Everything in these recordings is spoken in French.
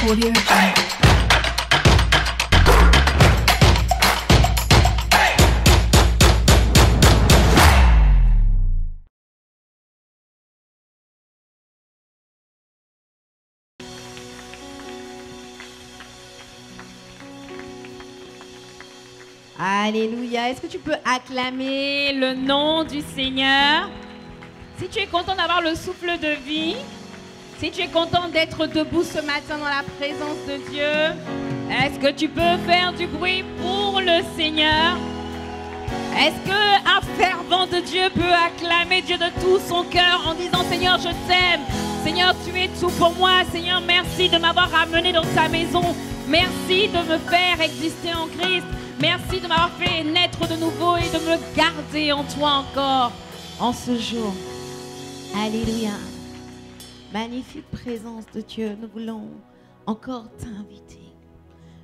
Audio Jungle. Alléluia. Est-ce que tu peux acclamer le nom du Seigneur? Si tu es content d'avoir le souffle de vie, si tu es content d'être debout ce matin dans la présence de Dieu, est-ce que tu peux faire du bruit pour le Seigneur? Est-ce qu'un fervent de Dieu peut acclamer Dieu de tout son cœur en disant: Seigneur, je t'aime. Seigneur, tu es tout pour moi. Seigneur, merci de m'avoir ramené dans ta maison. Merci de me faire exister en Christ. Merci de m'avoir fait naître de nouveau et de me garder en toi encore en ce jour. Alléluia. Magnifique présence de Dieu, nous voulons encore t'inviter.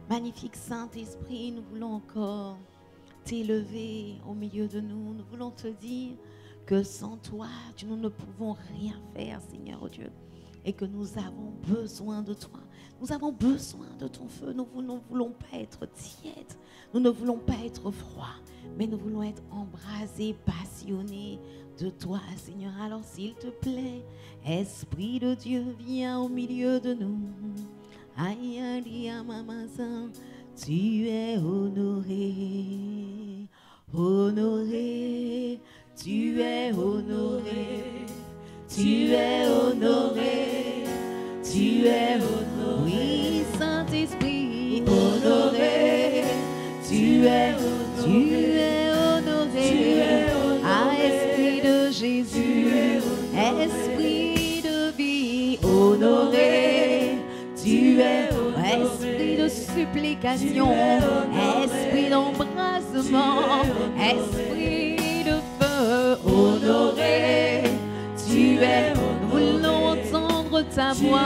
Magnifique Saint-Esprit, nous voulons encore t'élever au milieu de nous. Nous voulons te dire que sans toi, nous ne pouvons rien faire, Seigneur Dieu. Et que nous avons besoin de toi. Nous avons besoin de ton feu. Nous ne voulons pas être tièdes. Nous ne voulons pas être froids. Mais nous voulons être embrasés, passionnés de toi, Seigneur. Alors, s'il te plaît, Esprit de Dieu, viens au milieu de nous. Aïe, aïe, maman, tu es honoré. Honoré, tu es honoré. Tu es honoré, tu es honoré. Oui, Saint-Esprit, honoré. Tu es honoré. Ah, Esprit de Jésus, Esprit de vie, honoré. Tu es Esprit de supplication, Esprit d'embrassement, Esprit de feu, honoré. Tu es, nous voulons entendre ta voix,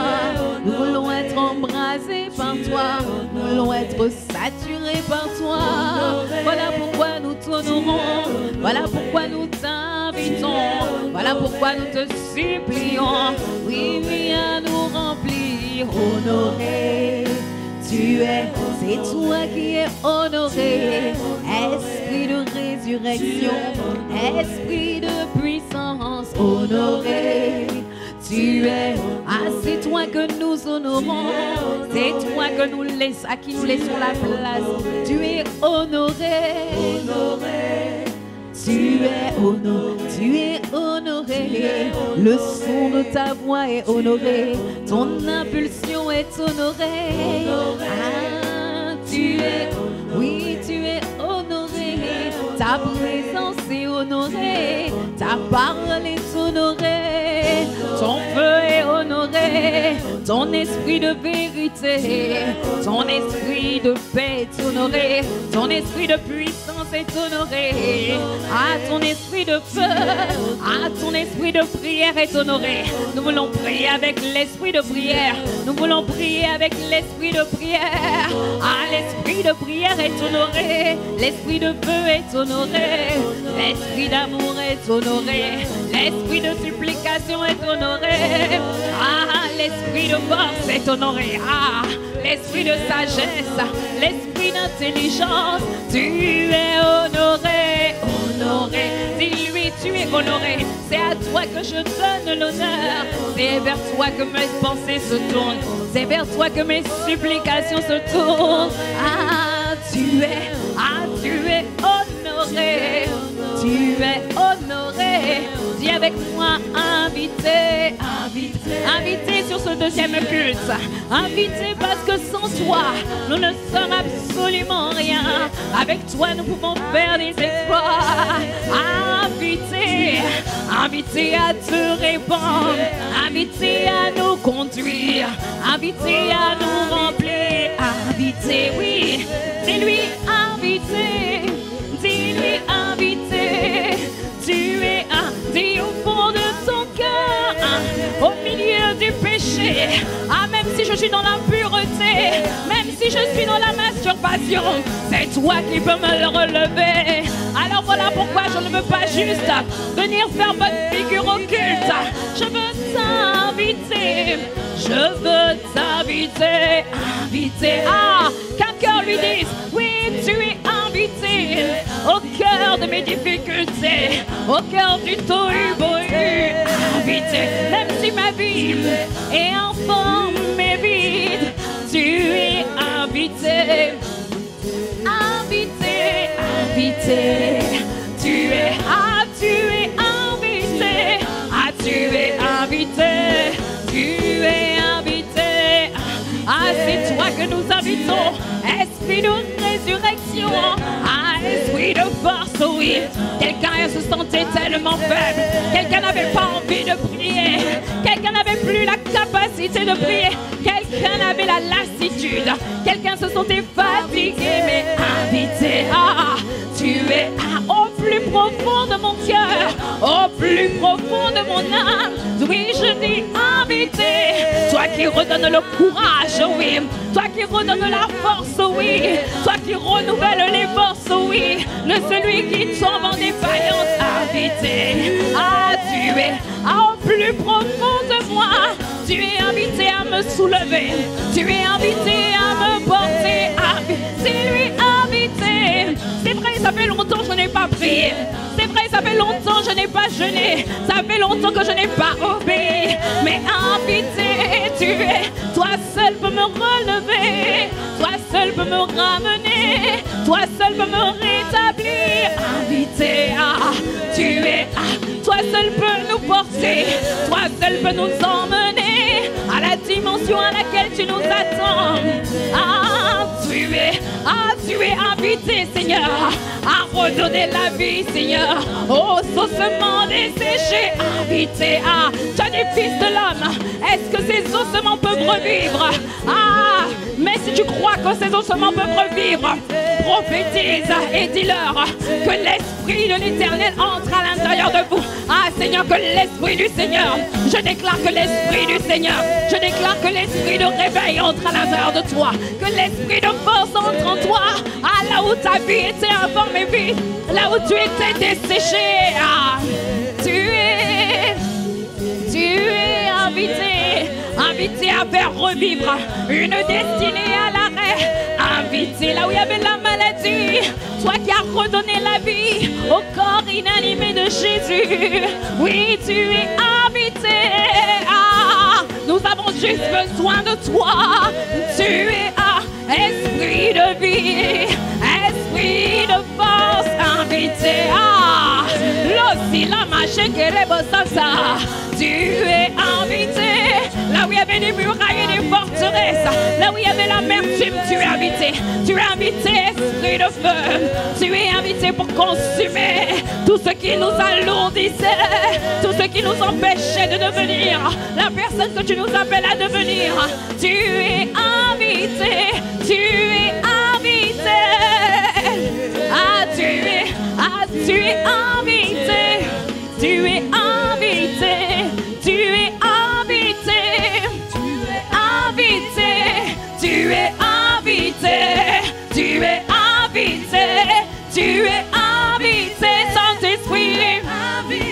nous voulons être embrasés par toi, nous voulons être saturés par toi. Voilà pourquoi nous t'honorons, voilà pourquoi nous t'invitons, voilà pourquoi nous te supplions. Oui, viens nous remplir, honoré. Tu es, c'est toi qui es honoré. Esprit de résurrection, esprit de puissance, honoré. Tu es, ah, c'est toi que nous honorons, c'est toi que nous laissons, à qui nous laissons la place. Tu es honoré, honoré. Tu es honoré, tu es honoré. Le son de ta voix est honoré, ton impulsion est honorée. Ah, tu es, oui, tu es honoré. Ta présence est honorée, ta parole est honorée, ton feu est honoré, ton esprit de vérité, ton esprit de paix est honoré, ton esprit de puissance est honoré. Ah, ton esprit de feu, ah, ton esprit de prière est honoré. Nous voulons prier avec l'esprit de prière, nous voulons prier avec l'esprit de prière. Ah, l'esprit de prière est honoré, l'esprit de feu est honoré, l'esprit d'amour est honoré, l'esprit de supplication est honoré. Ah, l'esprit de force est honoré. Ah, l'esprit de sagesse, l'esprit d'intelligence, tu es honoré, honoré. Dis-lui, tu es honoré. C'est à toi que je donne l'honneur. C'est vers toi que mes pensées se tournent. C'est vers toi que mes supplications se tournent. Ah, tu es honoré. Tu es honoré. Dis avec moi, invité, invité, invité sur ce deuxième culte. Invité parce que sans toi, nous ne sommes absolument rien. Avec toi, nous pouvons faire des exploits. Invité, invité à te répandre, invité à nous conduire, invité à nous remplir. Invité, oui, dis-lui invité, dis-lui invité. Tu es un, dis au fond de ton cœur, au milieu du péché. Ah, même si je suis dans l'impureté, même si je suis dans la masturbation, c'est toi qui peux me le relever. Alors voilà pourquoi je veux pas juste venir faire votre figure occulte. Je veux t'inviter. Je veux t'inviter. Inviter. Ah, qu'un cœur lui dise, oui, tu es invité. Au cœur de mes difficultés, au cœur du tohu-bohu. Invité. Même si ma vie est informe et vide, tu es invité. Invité, invité, tu es invité, tu es invité, tu es invité. Ah, c'est toi que nous invitons, esprit de résurrection, ah, esprit de force, oui. Quelqu'un se sentait tellement faible, quelqu'un n'avait pas envie de prier, quelqu'un n'avait plus la capacité de prier, quelqu'un avait la lassitude, quelqu'un se sentait fatigué, mais invité, ah, tu es au plus profond de mon cœur, au plus profond de mon âme, oui, je dis invité, toi qui redonnes le courage, oui, toi qui redonnes la force, oui, toi qui renouvelles les forces, oui, de celui qui tombe en défaillance, invité, ah, tu es au plus profond de moi, tu es invité à me soulever, tu es invité à me porter, tu es invité. C'est vrai, ça fait longtemps que je n'ai pas prié, c'est vrai, ça fait longtemps que je n'ai pas jeûné, ça fait longtemps que je n'ai pas obéi, mais invité, tu es, toi seul peux me relever, toi seul peux me ramener, toi seul peux me rétablir, invité, ah, tu es, ah, toi seul peux nous porter, toi seul peux nous emmener à la dimension à laquelle tu nous attends. Ah, tu es invité, Seigneur, à redonner la vie, Seigneur, aux ossements desséchés, invité, ah, tu as des fils de l'homme, est-ce que ces ossements peuvent revivre? Ah, mais si tu crois que ces ossements peuvent revivre, prophétise et dis-leur que l'Esprit de l'Éternel entre à l'intérieur de vous. Ah, Seigneur, que l'Esprit du Seigneur, je déclare que l'Esprit du Seigneur, je déclare que l'Esprit de réveil entre à l'intérieur de toi, que l'Esprit de force entre en toi. Ah, là où ta vie était informe et vide, là où tu étais desséché, ah, tu es invité, invité à faire revivre une destinée à l'arrêt, invité là où il y avait la maladie, toi qui as redonné la vie au corps inanimé de Jésus, oui, tu es invité, ah, nous avons juste besoin de toi, tu es un esprit de vie, esprit de force, invité, ah, l'ossi la machine qui ça, tu es invité, là où il y avait des murailles et des forteresses, là où il y avait l'amertume, tu es invité, esprit de feu, tu es invité pour consumer tout ce qui nous alourdissait, tout ce qui nous empêchait de devenir la personne que tu nous appelles à devenir, tu es invité, ah, tu es invité, tu es invité, tu es invité, tu es invité, tu es invité, tu es invité, Saint-Esprit,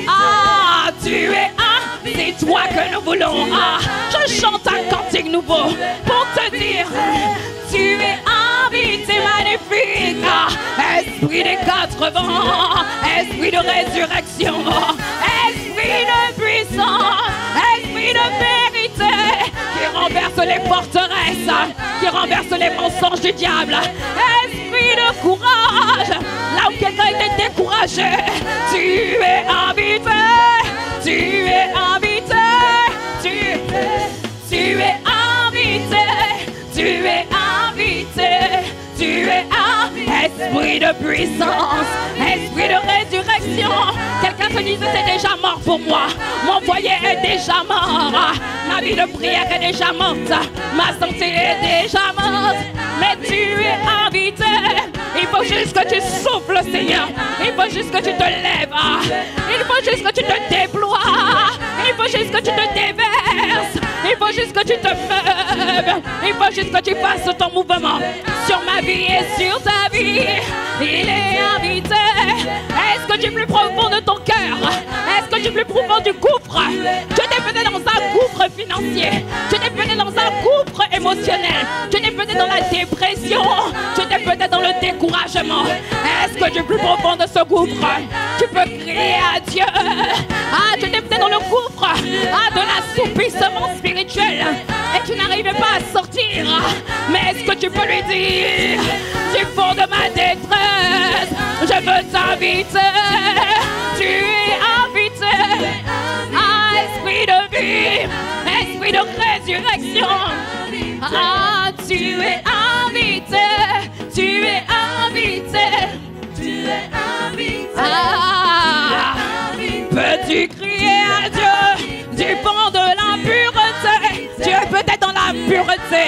ah, tu es invité, c'est toi que nous voulons, ah, je chante un cantique nouveau pour te dire, tu es invité, magnifique, ah, esprit des 4 vents, esprit de résurrection, esprit de puissance, esprit de vérité, qui renverse les forteresses, qui renverse les mensonges du diable, esprit de courage, là où quelqu'un était découragé, tu es invité, tu es invité, tu es invité, tu es invité, tu es un esprit de puissance, esprit de résurrection. Quelqu'un se disait c'est déjà mort pour moi, mon foyer est déjà mort, ma vie de prière est déjà morte, ma santé est déjà morte, mais tu es invité. Il faut juste que tu souffles, Seigneur, il faut juste que tu te lèves, il faut juste que tu te déploies, il faut juste que tu te déverses, il faut juste que tu te meuves, il faut juste que tu fasses ton mouvement sur ma vie et sur ta vie. Il est invité. Est-ce que tu es plus profond de ton cœur? Est-ce que tu es plus profond du gouffre? Tu t'es peut-être dans un gouffre financier. Tu t'es peut-être dans un gouffre émotionnel. Tu t'es peut-être dans la dépression. Tu t'es peut-être dans le découragement. Est-ce que tu es plus profond de ce gouffre? Tu peux crier à Dieu. Ah, tu t'es peut-être dans le gouffre de l'assoupissement spirituel et tu n'arrivais pas à sortir. Mais est-ce que tu peux lui dire, du fond de ma détresse, je veux t'inviter. Tu es invité. Ah, esprit de vie, esprit de résurrection. Ah, tu es invité. Tu es invité. Tu es invité. Ah, peux-tu crier à Dieu du fond de l'impureté? Tu es peut-être dans la pureté.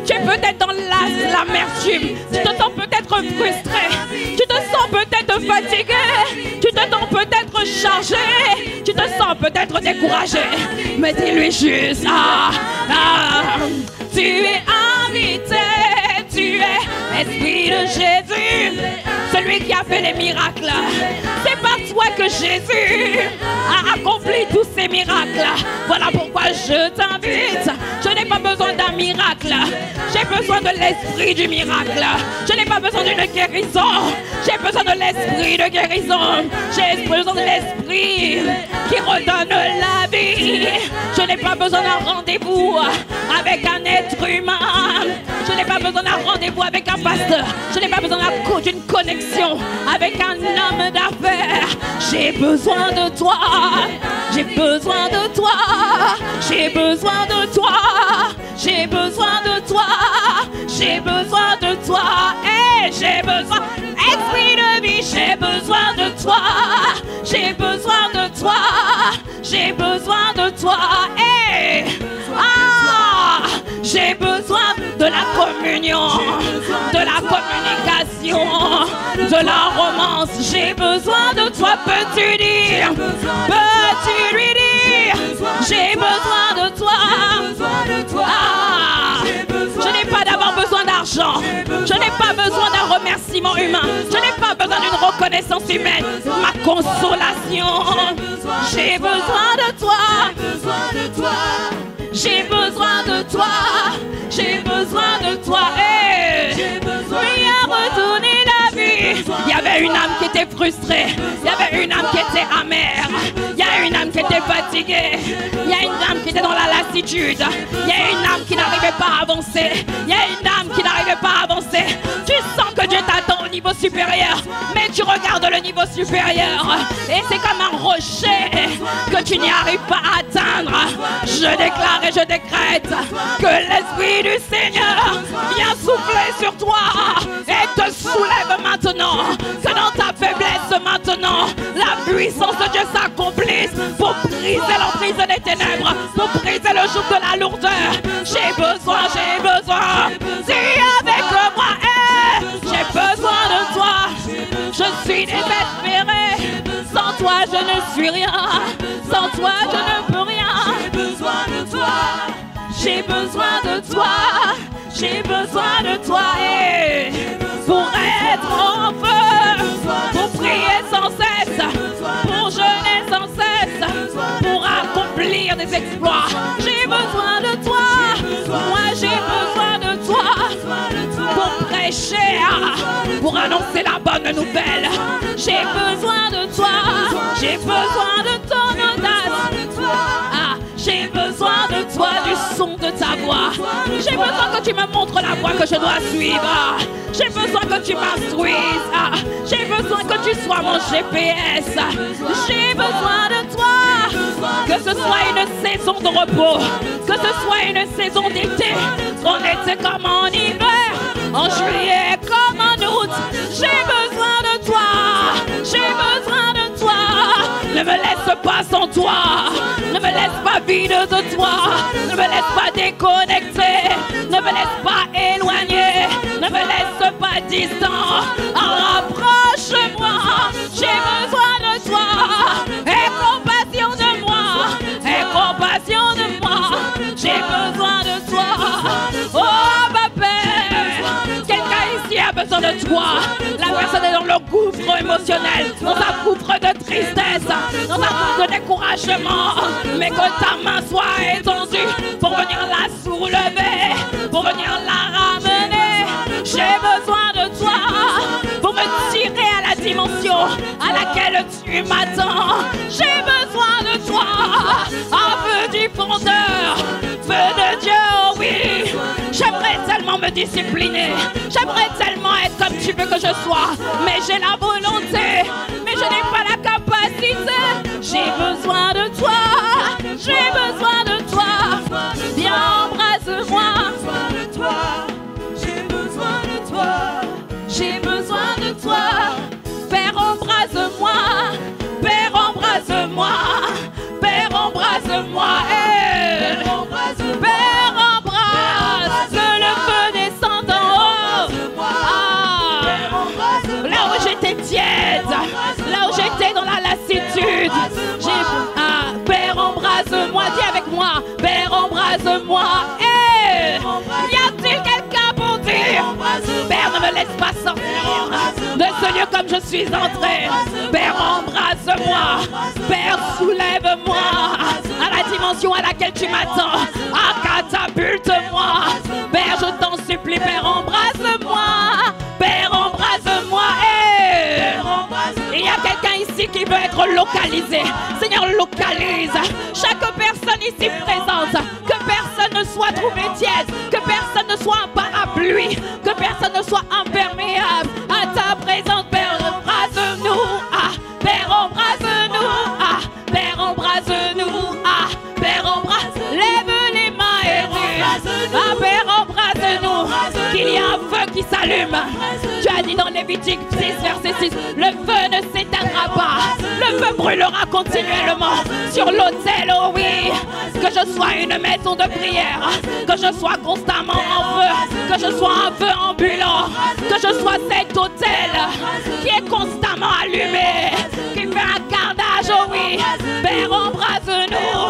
Tu es peut-être dans l'amertume. Tu te sens peut-être frustré. Tu te sens peut-être fatigué. Tu te sens peut-être chargé. Tu te sens peut-être découragé. Mais dis-lui juste, tu es invité. Tu es esprit de Jésus, celui qui a fait les miracles. C'est par toi que Jésus a accompli tous ces miracles. Voilà pourquoi je t'invite. Je n'ai pas besoin d'un miracle. J'ai besoin de l'esprit du miracle. Je n'ai pas besoin d'une guérison. J'ai besoin de l'esprit de guérison. J'ai besoin de l'esprit qui redonne la vie. Je n'ai pas besoin d'un rendez-vous avec un être humain. Je n'ai pas besoin d'un rendez-vous avec un pasteur. Je n'ai pas besoin d'une connexion avec un homme d'affaires. J'ai besoin de toi. J'ai besoin de toi. J'ai besoin de toi. J'ai besoin de toi. J'ai besoin de toi. Et j'ai besoin, esprit de vie, j'ai besoin de toi. J'ai besoin de toi. J'ai besoin de toi. Et j'ai besoin de la communion, de la communication, de la romance. J'ai besoin de toi, peux-tu dire? Peux-tu lui dire? J'ai besoin de toi. Je n'ai pas d'abord besoin d'argent. Je n'ai pas besoin d'un remerciement humain. Je n'ai pas besoin d'une reconnaissance humaine. Ma consolation. J'ai besoin de toi. J'ai besoin de toi. J'ai besoin de toi. J'ai besoin lui a redonné la vie. Il y avait une âme qui était frustrée. Il y avait une âme qui était amère. Il y a une âme qui était fatiguée. Il y a une âme qui était dans la lassitude. Il y a une âme qui n'arrivait pas à avancer. Il y a une âme qui n'arrivait pas à avancer. Tu sens que Dieu t'attend au niveau supérieur. Mais tu regardes le niveau supérieur. Et c'est comme un rocher que tu n'y arrives pas à atteindre. Je déclare et je décrète que l'Esprit du Seigneur vient souffler sur toi et te soulève maintenant. Que dans ta faiblesse maintenant, la puissance de Dieu s'accomplisse pour briser l'emprise des ténèbres, pour briser le joug de la lourdeur. J'ai besoin, si avec moi, j'ai besoin de toi. Je suis désespéré. Sans toi, je ne suis rien. Sans toi, je ne peux rien. J'ai besoin de toi. J'ai besoin de toi. J'ai besoin de toi. Et pour être en feu, pour prier sans cesse, pour jeûner sans cesse, pour accomplir des exploits. J'ai besoin de toi. Moi, j'ai besoin de toi. Pour prêcher, pour annoncer la bonne nouvelle. J'ai besoin de toi. J'ai besoin de ton audace. J'ai besoin de toi, du son de ta voix. J'ai besoin que tu me montres la voie que je dois suivre. J'ai besoin que tu m'instruises. J'ai besoin que tu sois mon GPS. J'ai besoin de toi. Que ce soit une saison de repos, que ce soit une saison d'été, en été comme en hiver, en juillet comme en août. J'ai besoin de toi. J'ai besoin de toi. Ne me laisse pas sans toi. Ne me laisse pas vide de toi. Ne me laisse pas déconnecté. Ne me laisse pas éloigné. Ne me laisse pas distant. Rapproche-moi. J'ai besoin de toi. Aie compassion de moi. Aie compassion de moi. J'ai besoin de toi. Oh, ma Père. Quelqu'un ici a besoin de toi. La personne est dans le gouffre émotionnel, dans un gouffre de tristesse, dans un gouffre de découragement, mais que ta main soit étendue pour venir la soulever, pour venir la ramener. J'ai besoin de toi pour me tirer à la dimension à laquelle tu m'attends. J'ai besoin de toi, un feu du fondeur, feu de Dieu, oh oui. J'aimerais tellement me discipliner, j'aimerais tellement être comme tu veux que je sois, mais j'ai la volonté, mais je n'ai pas la capacité. J'ai besoin de toi, j'ai besoin de toi. Viens, embrasse-moi. J'ai besoin de toi, j'ai besoin de toi. Père, embrasse-moi, Père, embrasse-moi, Père, embrasse-moi. Père, embrasse, le feu descend d'en haut. Là où j'étais tiède, là où j'étais dans la lassitude, Père, embrasse-moi, dis avec moi, Père, embrasse-moi. Y a-t-il quelqu'un pour dire, Père, ne me laisse pas sortir de ce lieu comme je suis entré. Père, embrasse-moi, Père, soulève-moi à la dimension à laquelle tu m'attends. Catapulte-moi, Père, je t'en supplie, Père, embrasse-moi, Père, embrasse-moi. Il y a quelqu'un ici qui veut être localisé. Seigneur, localise chaque personne ici présente. Que personne ne soit trouvé tiède, que personne ne soit un parapluie, que personne ne soit imperméable à ta présence. Père, embrasse-nous, Père, embrasse-nous, Père, embrasse-nous, Père, embrasse. Lève les mains et dis, Père, embrasse-nous, qu'il y a un feu qui s'allume. Tu as dit dans Lévitique 6, verset 6, le feu ne s'éteindra pas, le feu brûlera continuellement sur l'autel, oh oui. Que je sois une maison de prière, que je sois constamment en feu, que je sois un feu ambulant, que je sois cet autel qui est constamment allumé, qui fait un carnage, oh oui. Père, embrasse-nous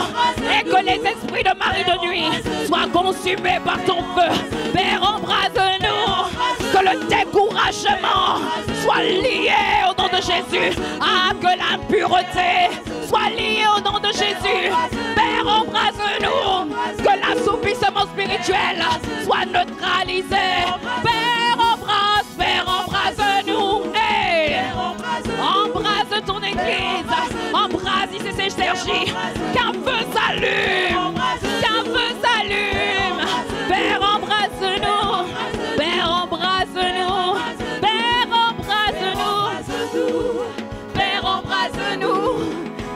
et que les esprits de mari de nuit soient consumés par ton feu. Père, embrasse-nous, que le découragement soit lié au nom de Jésus, que l'impureté soit liée au nom de Jésus. Père, embrasse-nous, que l'assouplissement spirituel soit neutralisé. Père, embrasse-nous. Embrasse ton église, embrasse ICC-Sergi, qu'un feu s'allume, qu'un feu s'allume. Père, embrasse-nous, Père, embrasse-nous, Père, embrasse-nous, Père, embrasse-nous,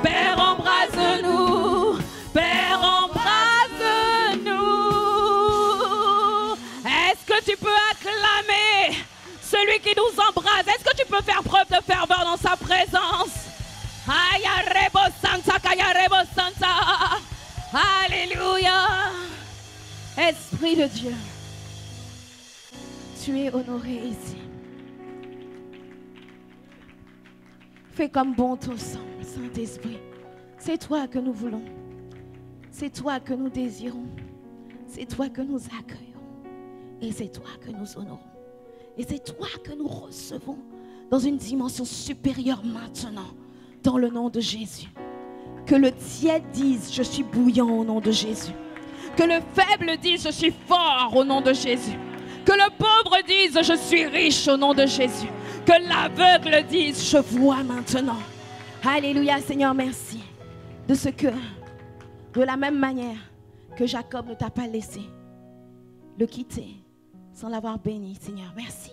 Père, embrasse-nous, Père, embrasse-nous. Est-ce que tu peux acclamer celui qui nous embrasse? Est-ce que tu peux faire preuve de ferveur dans sa présence? Alléluia. Esprit de Dieu, tu es honoré ici. Fais comme bon te semble, Saint-Esprit. C'est toi que nous voulons. C'est toi que nous désirons. C'est toi que nous accueillons. Et c'est toi que nous honorons. Et c'est toi que nous recevons dans une dimension supérieure maintenant, dans le nom de Jésus. Que le tiède dise, je suis bouillant au nom de Jésus. Que le faible dise, je suis fort au nom de Jésus. Que le pauvre dise, je suis riche au nom de Jésus. Que l'aveugle dise, je vois maintenant. Alléluia, Seigneur, merci. De ce que, de la même manière que Jacob ne t'a pas laissé le quitter sans l'avoir béni, Seigneur, merci.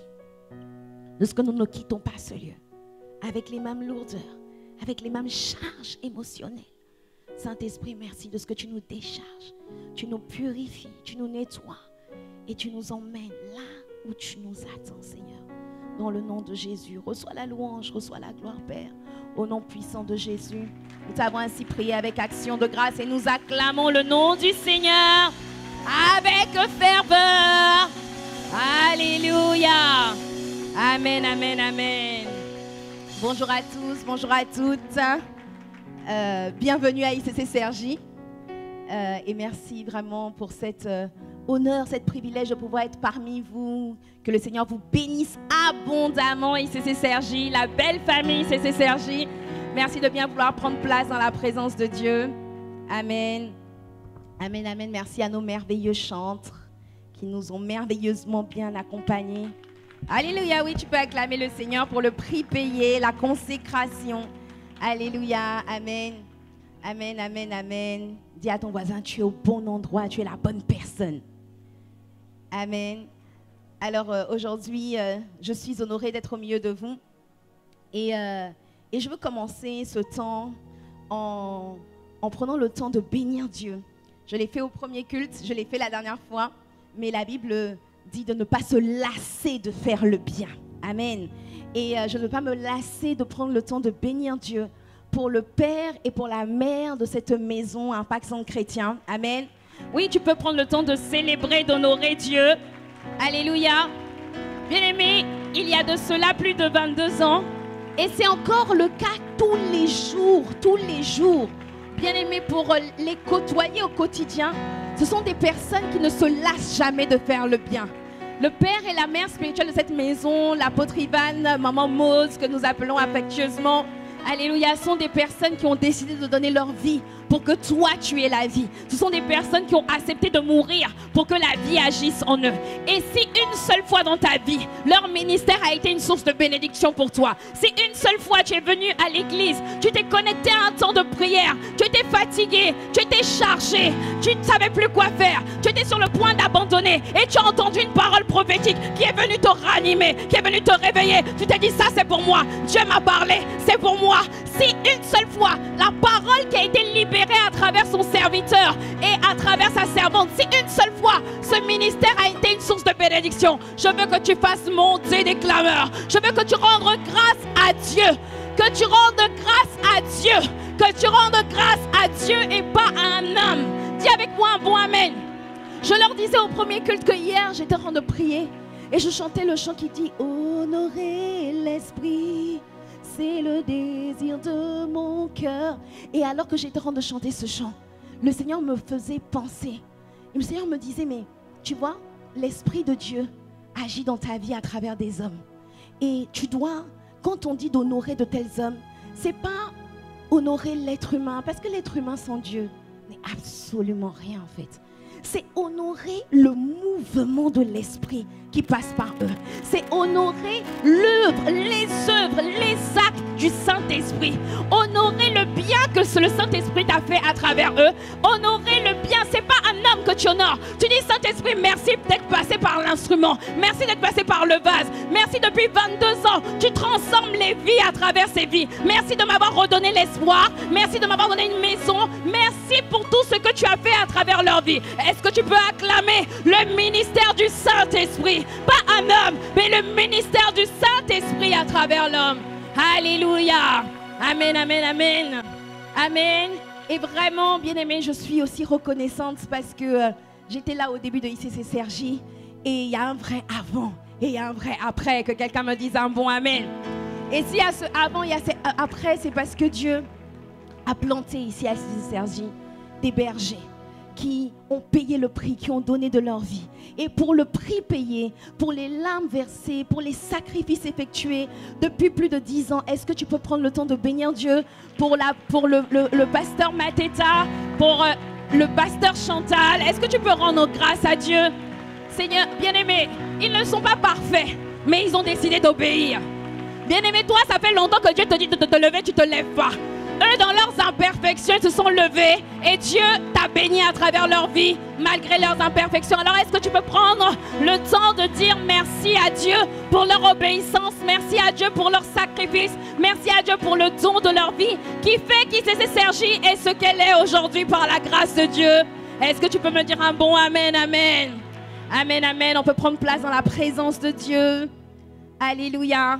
De ce que nous ne quittons pas ce lieu avec les mêmes lourdeurs, avec les mêmes charges émotionnelles. Saint-Esprit, merci de ce que tu nous décharges, tu nous purifies, tu nous nettoies et tu nous emmènes là où tu nous attends, Seigneur. Dans le nom de Jésus, reçois la louange, reçois la gloire, Père. Au nom puissant de Jésus, nous t'avons ainsi prié avec action de grâce et nous acclamons le nom du Seigneur avec ferveur. Alléluia. Amen, amen, amen. Bonjour à tous, bonjour à toutes. Bienvenue à ICC-Sergi. Et merci vraiment pour cette honneur, ce privilège de pouvoir être parmi vous. Que le Seigneur vous bénisse abondamment, ICC Cergy, la belle famille ICC Cergy. Merci de bien vouloir prendre place dans la présence de Dieu. Amen. Amen, amen. Merci à nos merveilleux chantres qui nous ont merveilleusement bien accompagnés. Alléluia, oui, tu peux acclamer le Seigneur pour le prix payé, la consécration. Alléluia, amen. Amen, amen, amen. Dis à ton voisin, tu es au bon endroit, tu es la bonne personne. Amen. Alors aujourd'hui, je suis honorée d'être au milieu de vous. Et je veux commencer ce temps en prenant le temps de bénir Dieu. Je l'ai fait au premier culte, je l'ai fait la dernière fois, mais la Bible dit de ne pas se lasser de faire le bien. Amen. Et je ne veux pas me lasser de prendre le temps de bénir Dieu pour le père et pour la mère de cette maison Impact Centre Chrétien. Amen. Oui, tu peux prendre le temps de célébrer, d'honorer Dieu. Alléluia. Bien-aimés, il y a de cela plus de 22 ans. Et c'est encore le cas tous les jours. Bien-aimés, pour les côtoyer au quotidien, ce sont des personnes qui ne se lassent jamais de faire le bien. Le père et la mère spirituelle de cette maison, l'apôtre Ivan, maman Mose, que nous appelons affectueusement, alléluia, sont des personnes qui ont décidé de donner leur vie pour que toi tu aies la vie. Ce sont des personnes qui ont accepté de mourir pour que la vie agisse en eux. Et si une seule fois dans ta vie, leur ministère a été une source de bénédiction pour toi, si une seule fois tu es venu à l'église, tu t'es connecté à un temps de prière, tu étais fatigué, tu étais chargé, tu ne savais plus quoi faire, tu étais sur le point d'abandonner et tu as entendu une parole prophétique qui est venue te ranimer, qui est venue te réveiller, tu t'es dit ça c'est pour moi, Dieu m'a parlé, c'est pour moi. Si une seule fois, la parole qui a été libérée à travers son serviteur et à travers sa servante, si une seule fois ce ministère a été une source de bénédiction, je veux que tu fasses monter des clameurs. Je veux que tu rendes grâce à Dieu. Que tu rendes grâce à Dieu. Que tu rendes grâce à Dieu et pas à un homme. Dis avec moi un bon amen. Je leur disais au premier culte que hier j'étais en train de prier et je chantais le chant qui dit « Honorer l'esprit ». C'est le désir de mon cœur. Et alors que j'étais en train de chanter ce chant, le Seigneur me faisait penser. Et le Seigneur me disait, mais tu vois, l'Esprit de Dieu agit dans ta vie à travers des hommes. Et tu dois, quand on dit d'honorer de tels hommes, c'est pas honorer l'être humain, parce que l'être humain sans Dieu n'est absolument rien en fait. C'est honorer le mouvement de l'esprit qui passe par eux. C'est honorer l'œuvre, les œuvres, les actes du Saint-Esprit. Honorer le bien que le Saint-Esprit t'a fait à travers eux. Honorer le bien, c'est pas un homme que tu honores. Tu dis Saint-Esprit, merci d'être passé par l'instrument. Merci d'être passé par le vase. Merci depuis 22 ans. Tu transformes les vies à travers ces vies. Merci de m'avoir redonné l'espoir. Merci de m'avoir donné une maison. Merci pour tout ce que tu as fait à travers leur vie. Est-ce que tu peux acclamer le ministère du Saint-Esprit? Pas un homme, mais le ministère du Saint-Esprit à travers l'homme. Alléluia. Amen, amen, amen. Amen. Et vraiment, bien-aimé, je suis aussi reconnaissante parce que j'étais là au début de ICC Cergy et il y a un vrai avant et il y a un vrai après. Que quelqu'un me dise un bon amen. Et s'il y a ce avant, il y a ce après, c'est parce que Dieu a planté ici à ICC Cergy des bergers qui ont payé le prix, qui ont donné de leur vie. Et pour le prix payé, pour les larmes versées, pour les sacrifices effectués depuis plus de 10 ans, est-ce que tu peux prendre le temps de bénir Dieu pour le pasteur Mateta, pour le pasteur Chantal? Est-ce que tu peux rendre grâce à Dieu? Seigneur, bien-aimé, ils ne sont pas parfaits, mais ils ont décidé d'obéir. Bien-aimé, toi, ça fait longtemps que Dieu te dit de te lever, tu ne te lèves pas. Eux, dans leurs imperfections, ils se sont levés et Dieu t'a béni à travers leur vie, malgré leurs imperfections. Alors, est-ce que tu peux prendre le temps de dire merci à Dieu pour leur obéissance, merci à Dieu pour leur sacrifice, merci à Dieu pour le don de leur vie qui fait qu'ICC Cergy est ce qu'elle est aujourd'hui par la grâce de Dieu? Est-ce que tu peux me dire un bon amen, amen? Amen, amen. On peut prendre place dans la présence de Dieu. Alléluia.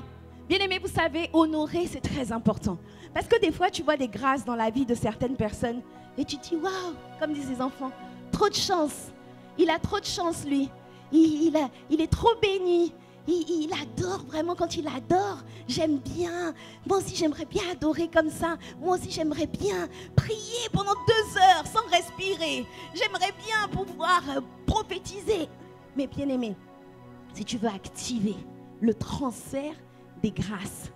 Bien-aimés, vous savez, honorer, c'est très important. Parce que des fois, tu vois des grâces dans la vie de certaines personnes et tu te dis, waouh, comme disent les enfants, trop de chance. Il a trop de chance, lui. Il est trop béni. il adore vraiment quand il adore. J'aime bien. Moi aussi, j'aimerais bien adorer comme ça. Moi aussi, j'aimerais bien prier pendant 2 heures sans respirer. J'aimerais bien pouvoir prophétiser. Mais bien aimé, si tu veux activer le transfert des grâces,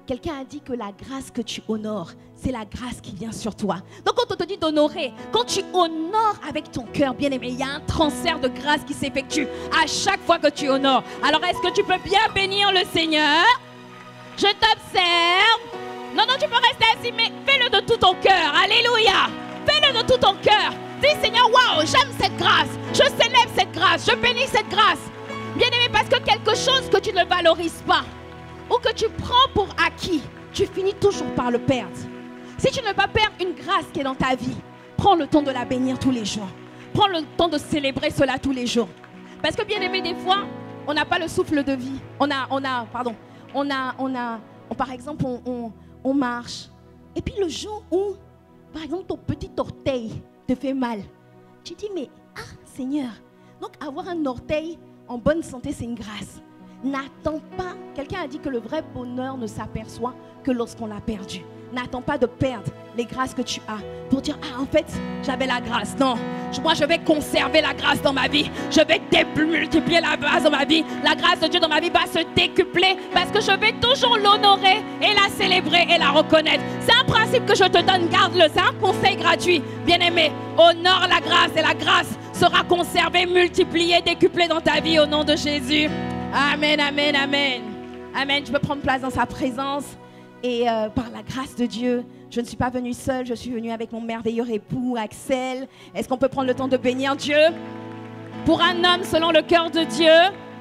quelqu'un a dit que la grâce que tu honores, c'est la grâce qui vient sur toi. Donc quand on te dit d'honorer, quand tu honores avec ton cœur, bien aimé, il y a un transfert de grâce qui s'effectue à chaque fois que tu honores. Alors est-ce que tu peux bien bénir le Seigneur? Je t'observe. Non, tu peux rester assis, mais fais-le de tout ton cœur. Alléluia. Fais-le de tout ton cœur. Dis Seigneur, waouh, j'aime cette grâce. Je célèbre cette grâce. Je bénis cette grâce. Bien aimé, parce que quelque chose que tu ne valorises pas, ou que tu prends pour acquis, tu finis toujours par le perdre. Si tu ne veux pas perdre une grâce qui est dans ta vie, prends le temps de la bénir tous les jours. Prends le temps de célébrer cela tous les jours. Parce que bien aimé, des fois, on n'a pas le souffle de vie. Par exemple, on marche. Et puis le jour où, par exemple, ton petit orteil te fait mal, tu dis, mais, Seigneur, donc avoir un orteil en bonne santé, c'est une grâce. N'attends pas, quelqu'un a dit que le vrai bonheur ne s'aperçoit que lorsqu'on l'a perdu. N'attends pas de perdre les grâces que tu as pour dire, en fait, j'avais la grâce. Non, moi je vais conserver la grâce dans ma vie. Je vais démultiplier la grâce dans ma vie. La grâce de Dieu dans ma vie va se décupler parce que je vais toujours l'honorer et la célébrer et la reconnaître. C'est un principe que je te donne, garde-le. C'est un conseil gratuit. Bien-aimé, honore la grâce et la grâce sera conservée, multipliée, décuplée dans ta vie au nom de Jésus. Amen, amen, amen. Amen, je peux prendre place dans sa présence. Et par la grâce de Dieu, je ne suis pas venue seule, je suis venue avec mon merveilleux époux, Axel. Est-ce qu'on peut prendre le temps de bénir Dieu? Pour un homme selon le cœur de Dieu,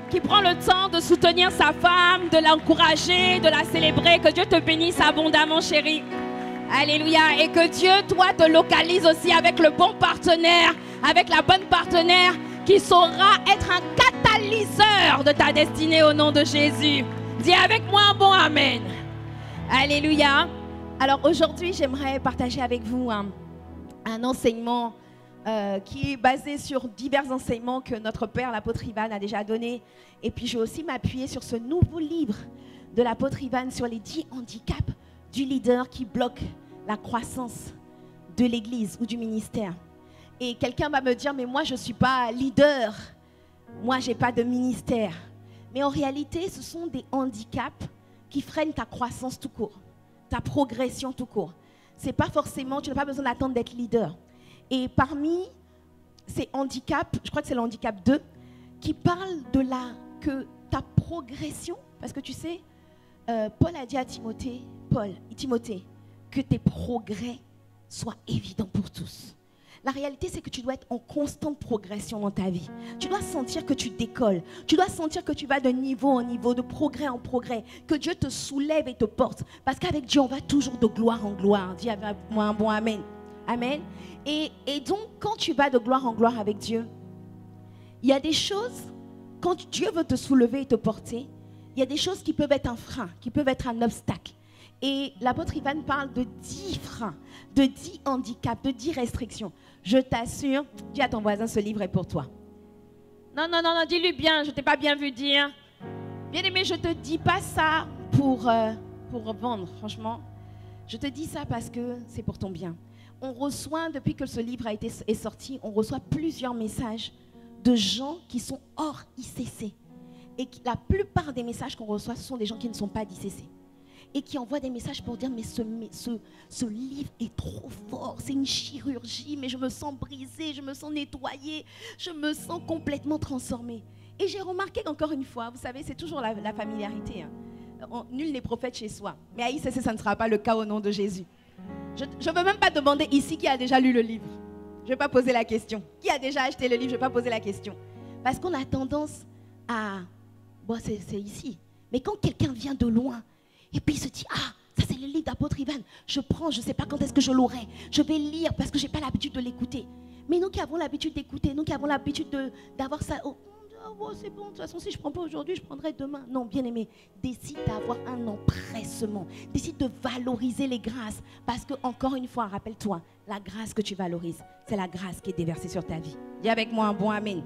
qui prend le temps de soutenir sa femme, de l'encourager, de la célébrer. Que Dieu te bénisse abondamment, chérie. Alléluia. Et que Dieu, toi, te localise aussi avec le bon partenaire, avec la bonne partenaire qui saura être un catalyseur de ta destinée au nom de Jésus. Dis avec moi un bon amen. Alléluia. Alors aujourd'hui, j'aimerais partager avec vous un enseignement qui est basé sur divers enseignements que notre père, l'apôtre Ivan, a déjà donné. Et puis, je vais aussi m'appuyer sur ce nouveau livre de l'apôtre Ivan sur les 10 handicaps du leader qui bloquent la croissance de l'église ou du ministère. Et quelqu'un va me dire, mais moi, je ne suis pas leader. Moi, je n'ai pas de ministère. Mais en réalité, ce sont des handicaps qui freinent ta croissance tout court, ta progression tout court. C'est pas forcément, tu n'as pas besoin d'attendre d'être leader. Et parmi ces handicaps, je crois que c'est le handicap 2, qui parle de que ta progression, parce que tu sais, Paul a dit à Timothée, que tes progrès soient évidents pour tous. La réalité, c'est que tu dois être en constante progression dans ta vie. Tu dois sentir que tu décolles. Tu dois sentir que tu vas de niveau en niveau, de progrès en progrès. Que Dieu te soulève et te porte. Parce qu'avec Dieu, on va toujours de gloire en gloire. Dis avec moi un bon amen. Amen. Et donc, quand tu vas de gloire en gloire avec Dieu, il y a des choses, quand Dieu veut te soulever et te porter, il y a des choses qui peuvent être un frein, qui peuvent être un obstacle. Et l'apôtre Ivan parle de 10 freins, de 10 handicaps, de 10 restrictions. Je t'assure, dis à ton voisin, ce livre est pour toi. Non, dis-lui bien, je ne t'ai pas bien vu dire. Bien aimé, je ne te dis pas ça pour vendre, franchement. Je te dis ça parce que c'est pour ton bien. On reçoit, depuis que ce livre est sorti, on reçoit plusieurs messages de gens qui sont hors ICC. Et la plupart des messages qu'on reçoit, ce sont des gens qui ne sont pas d'ICC. Et qui envoient des messages pour dire, mais ce livre est trop fort, c'est une chirurgie, mais je me sens brisée, je me sens nettoyée, je me sens complètement transformée. Et j'ai remarqué qu'encore une fois, vous savez, c'est toujours la familiarité. Nul n'est prophète chez soi. Mais à ICC, ça ne sera pas le cas au nom de Jésus. Je ne veux même pas demander ici qui a déjà lu le livre. Je ne vais pas poser la question. Qui a déjà acheté le livre? Je ne vais pas poser la question. Parce qu'on a tendance à... Bon, c'est ici. Mais quand quelqu'un vient de loin, et puis il se dit, ça c'est le livre d'apôtre Ivan, je prends, je ne sais pas quand est-ce que je l'aurai, je vais lire parce que je n'ai pas l'habitude de l'écouter. Mais nous qui avons l'habitude d'écouter, nous qui avons l'habitude d'avoir ça, c'est bon, de toute façon si je ne prends pas aujourd'hui, je prendrai demain. Non, bien aimé, décide d'avoir un empressement, décide de valoriser les grâces, parce que encore une fois, rappelle-toi, la grâce que tu valorises, c'est la grâce qui est déversée sur ta vie. Dis avec moi un bon amen.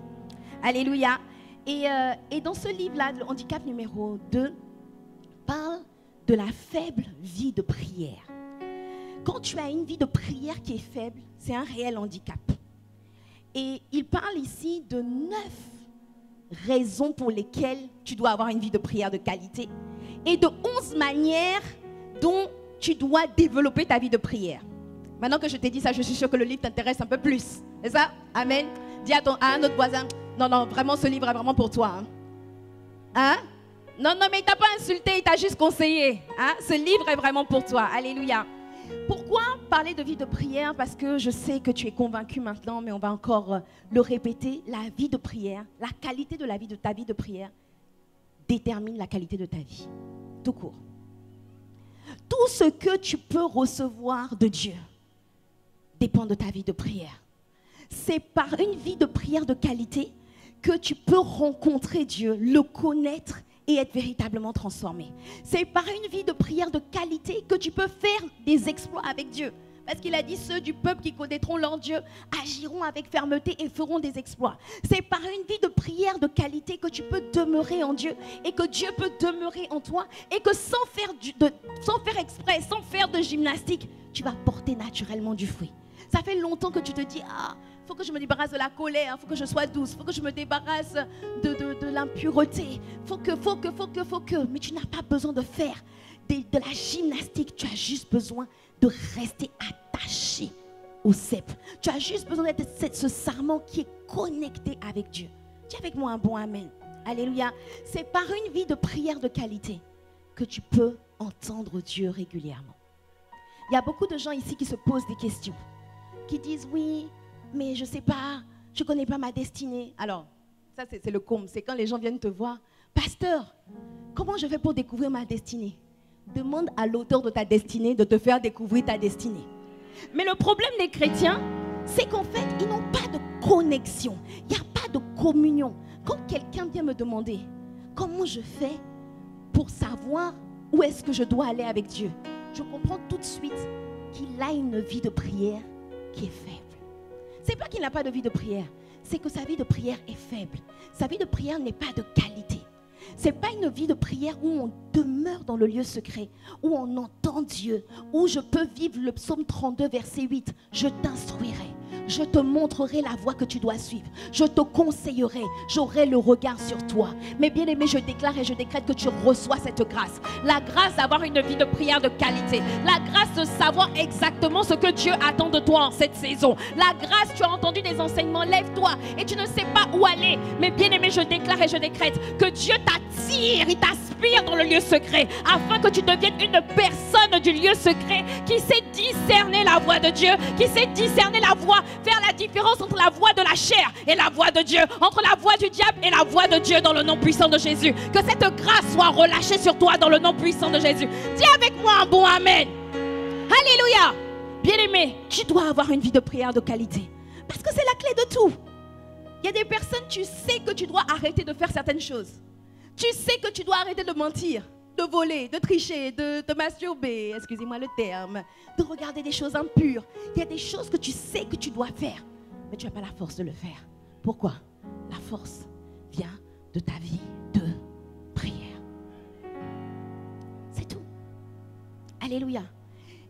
Alléluia. Et dans ce livre-là, le handicap numéro 2 parle de la faible vie de prière. Quand tu as une vie de prière qui est faible, c'est un réel handicap. Et il parle ici de 9 raisons pour lesquelles tu dois avoir une vie de prière de qualité et de 11 manières dont tu dois développer ta vie de prière. Maintenant que je t'ai dit ça, je suis sûre que le livre t'intéresse un peu plus. C'est ça? Amen. Dis à un autre voisin, non, vraiment, ce livre est vraiment pour toi. Hein? Non, mais il t'a pas insulté, il t'a juste conseillé. Hein? Ce livre est vraiment pour toi. Alléluia. Pourquoi parler de vie de prière? Parce que je sais que tu es convaincu maintenant, mais on va encore le répéter. La vie de prière, la qualité de la vie de ta vie de prière détermine la qualité de ta vie. Tout court. Tout ce que tu peux recevoir de Dieu dépend de ta vie de prière. C'est par une vie de prière de qualité que tu peux rencontrer Dieu, le connaître et être véritablement transformé. C'est par une vie de prière de qualité que tu peux faire des exploits avec Dieu. Parce qu'il a dit, ceux du peuple qui connaîtront leur Dieu agiront avec fermeté et feront des exploits. C'est par une vie de prière de qualité que tu peux demeurer en Dieu et que Dieu peut demeurer en toi et que sans faire exprès, sans faire de gymnastique, tu vas porter naturellement du fruit. Ça fait longtemps que tu te dis, il faut que je me débarrasse de la colère, il faut que je sois douce, il faut que je me débarrasse de l'impureté, faut que. Mais tu n'as pas besoin de faire de la gymnastique, tu as juste besoin de rester attaché au cep. Tu as juste besoin d'être ce sarment qui est connecté avec Dieu. Dis avec moi un bon amen. Alléluia. C'est par une vie de prière de qualité que tu peux entendre Dieu régulièrement. Il y a beaucoup de gens ici qui se posent des questions, qui disent oui, mais je ne sais pas, je ne connais pas ma destinée. Alors, ça c'est le comble, c'est quand les gens viennent te voir. Pasteur, comment je fais pour découvrir ma destinée? Demande à l'auteur de ta destinée de te faire découvrir ta destinée. Mais le problème des chrétiens, c'est qu'en fait, ils n'ont pas de connexion. Il n'y a pas de communion. Quand quelqu'un vient me demander comment je fais pour savoir où est-ce que je dois aller avec Dieu, je comprends tout de suite qu'il a une vie de prière qui est faible. Ce n'est pas qu'il n'a pas de vie de prière, c'est que sa vie de prière est faible. Sa vie de prière n'est pas de qualité. Ce n'est pas une vie de prière où on demeure dans le lieu secret, où on entend Dieu, où je peux vivre le psaume 32, verset 8. Je t'instruirai, je te montrerai la voie que tu dois suivre, je te conseillerai, j'aurai le regard sur toi. Mais bien aimé, je déclare et je décrète que tu reçois cette grâce. La grâce d'avoir une vie de prière de qualité. La grâce de savoir exactement ce que Dieu attend de toi en cette saison. La grâce, tu as entendu des enseignements, lève-toi et tu ne sais pas où aller. Mais bien aimé, je déclare et je décrète que Dieu t'attire, il t'aspire dans le lieu secret afin que tu deviennes une personne du lieu secret qui sait discerner la voix de Dieu, qui sait discerner la voix, faire la différence entre la voix de la chair et la voix de Dieu, entre la voix du diable et la voix de Dieu dans le nom puissant de Jésus. Que cette grâce soit relâchée sur toi dans le nom puissant de Jésus. Dis avec moi un bon amen. Alléluia. Bien-aimé, tu dois avoir une vie de prière de qualité parce que c'est la clé de tout. Il y a des personnes, tu sais que tu dois arrêter de faire certaines choses. Tu sais que tu dois arrêter de mentir, de voler, de tricher, de te masturber, excusez-moi le terme, de regarder des choses impures. Il y a des choses que tu sais que tu dois faire, mais tu n'as pas la force de le faire. Pourquoi? La force vient de ta vie de prière. C'est tout. Alléluia.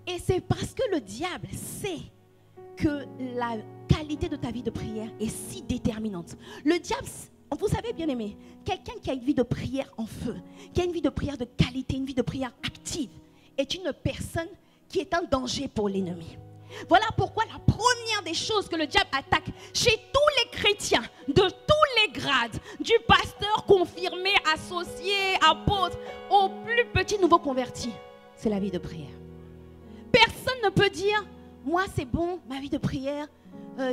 Et c'est parce que le diable sait que la qualité de ta vie de prière est si déterminante. Le diable, vous savez bien aimé, quelqu'un qui a une vie de prière en feu, qui a une vie de prière de qualité, une vie de prière active, est une personne qui est un danger pour l'ennemi. Voilà pourquoi la première des choses que le diable attaque chez tous les chrétiens, de tous les grades, du pasteur confirmé, associé, apôtre, au plus petit nouveau converti, c'est la vie de prière. Personne ne peut dire, moi c'est bon, ma vie de prière,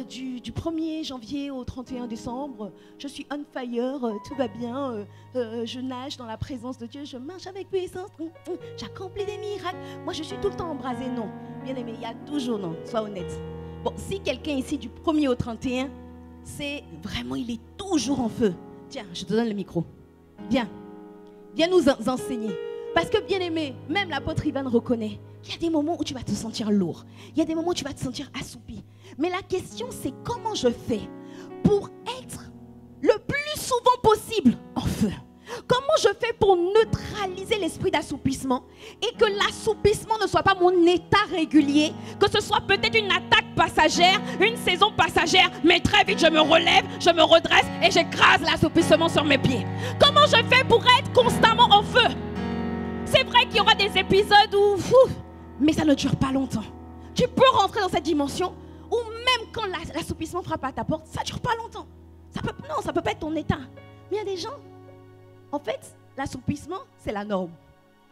du 1er janvier au 31 décembre, je suis on fire, tout va bien, je nage dans la présence de Dieu, je marche avec puissance, j'accomplis des miracles. Moi, je suis tout le temps embrasée. Non, bien aimé, il y a toujours non, sois honnête. Bon, si quelqu'un ici du 1er au 31, c'est vraiment, il est toujours en feu. Tiens, je te donne le micro. Viens nous enseigner. Parce que bien aimé, même l'apôtre Ivan reconnaît, il y a des moments où tu vas te sentir lourd. Il y a des moments où tu vas te sentir assoupi. Mais la question, c'est comment je fais pour être le plus souvent possible feu? Comment je fais pour neutraliser l'esprit d'assoupissement et que l'assoupissement ne soit pas mon état régulier, que ce soit peut-être une attaque passagère, une saison passagère, mais très vite je me relève, je me redresse et j'écrase l'assoupissement sur mes pieds. Comment je fais pour être constamment en feu? C'est vrai qu'il y aura des épisodes où, mais ça ne dure pas longtemps. Tu peux rentrer dans cette dimension où même quand l'assoupissement frappe à ta porte, ça ne dure pas longtemps. Non, ça ne peut pas être ton état. Mais il y a des gens, en fait, l'assoupissement, c'est la norme.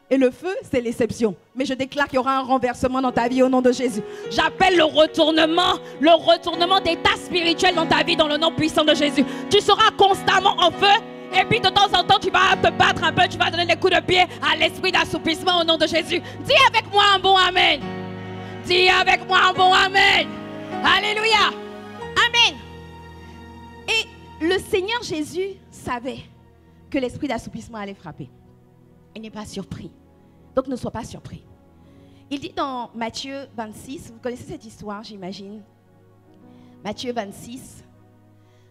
Et le feu, c'est l'exception. Mais je déclare qu'il y aura un renversement dans ta vie au nom de Jésus. J'appelle le retournement d'état spirituel dans ta vie dans le nom puissant de Jésus. Tu seras constamment en feu. Et puis de temps en temps, tu vas te battre un peu, tu vas donner des coups de pied à l'esprit d'assoupissement au nom de Jésus. Dis avec moi un bon Amen. Dis avec moi un bon Amen. Alléluia. Amen. Et le Seigneur Jésus savait que l'esprit d'assoupissement allait frapper. Il n'est pas surpris. Donc ne sois pas surpris. Il dit dans Matthieu 26, vous connaissez cette histoire, j'imagine. Matthieu 26,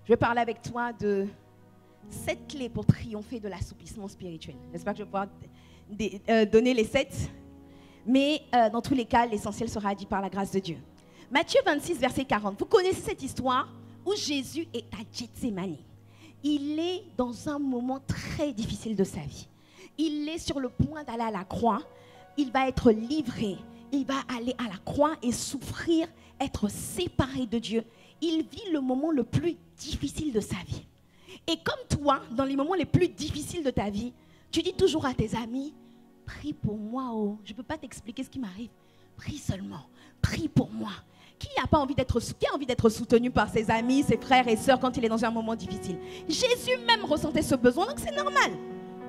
je vais parler avec toi de 7 clés pour triompher de l'assoupissement spirituel. J'espère que je vais pouvoir donner les 7. Mais dans tous les cas, l'essentiel sera dit par la grâce de Dieu. Matthieu 26, verset 40. Vous connaissez cette histoire où Jésus est à Gethsémani. Il est dans un moment très difficile de sa vie. Il est sur le point d'aller à la croix. Il va être livré. Il va aller à la croix et souffrir, être séparé de Dieu. Il vit le moment le plus difficile de sa vie. Et comme toi, dans les moments les plus difficiles de ta vie, tu dis toujours à tes amis, prie pour moi, oh. Je ne peux pas t'expliquer ce qui m'arrive. Prie seulement, prie pour moi. Qui n'a pas envie d'être soutenu par ses amis, ses frères et sœurs quand il est dans un moment difficile? Jésus même ressentait ce besoin, donc c'est normal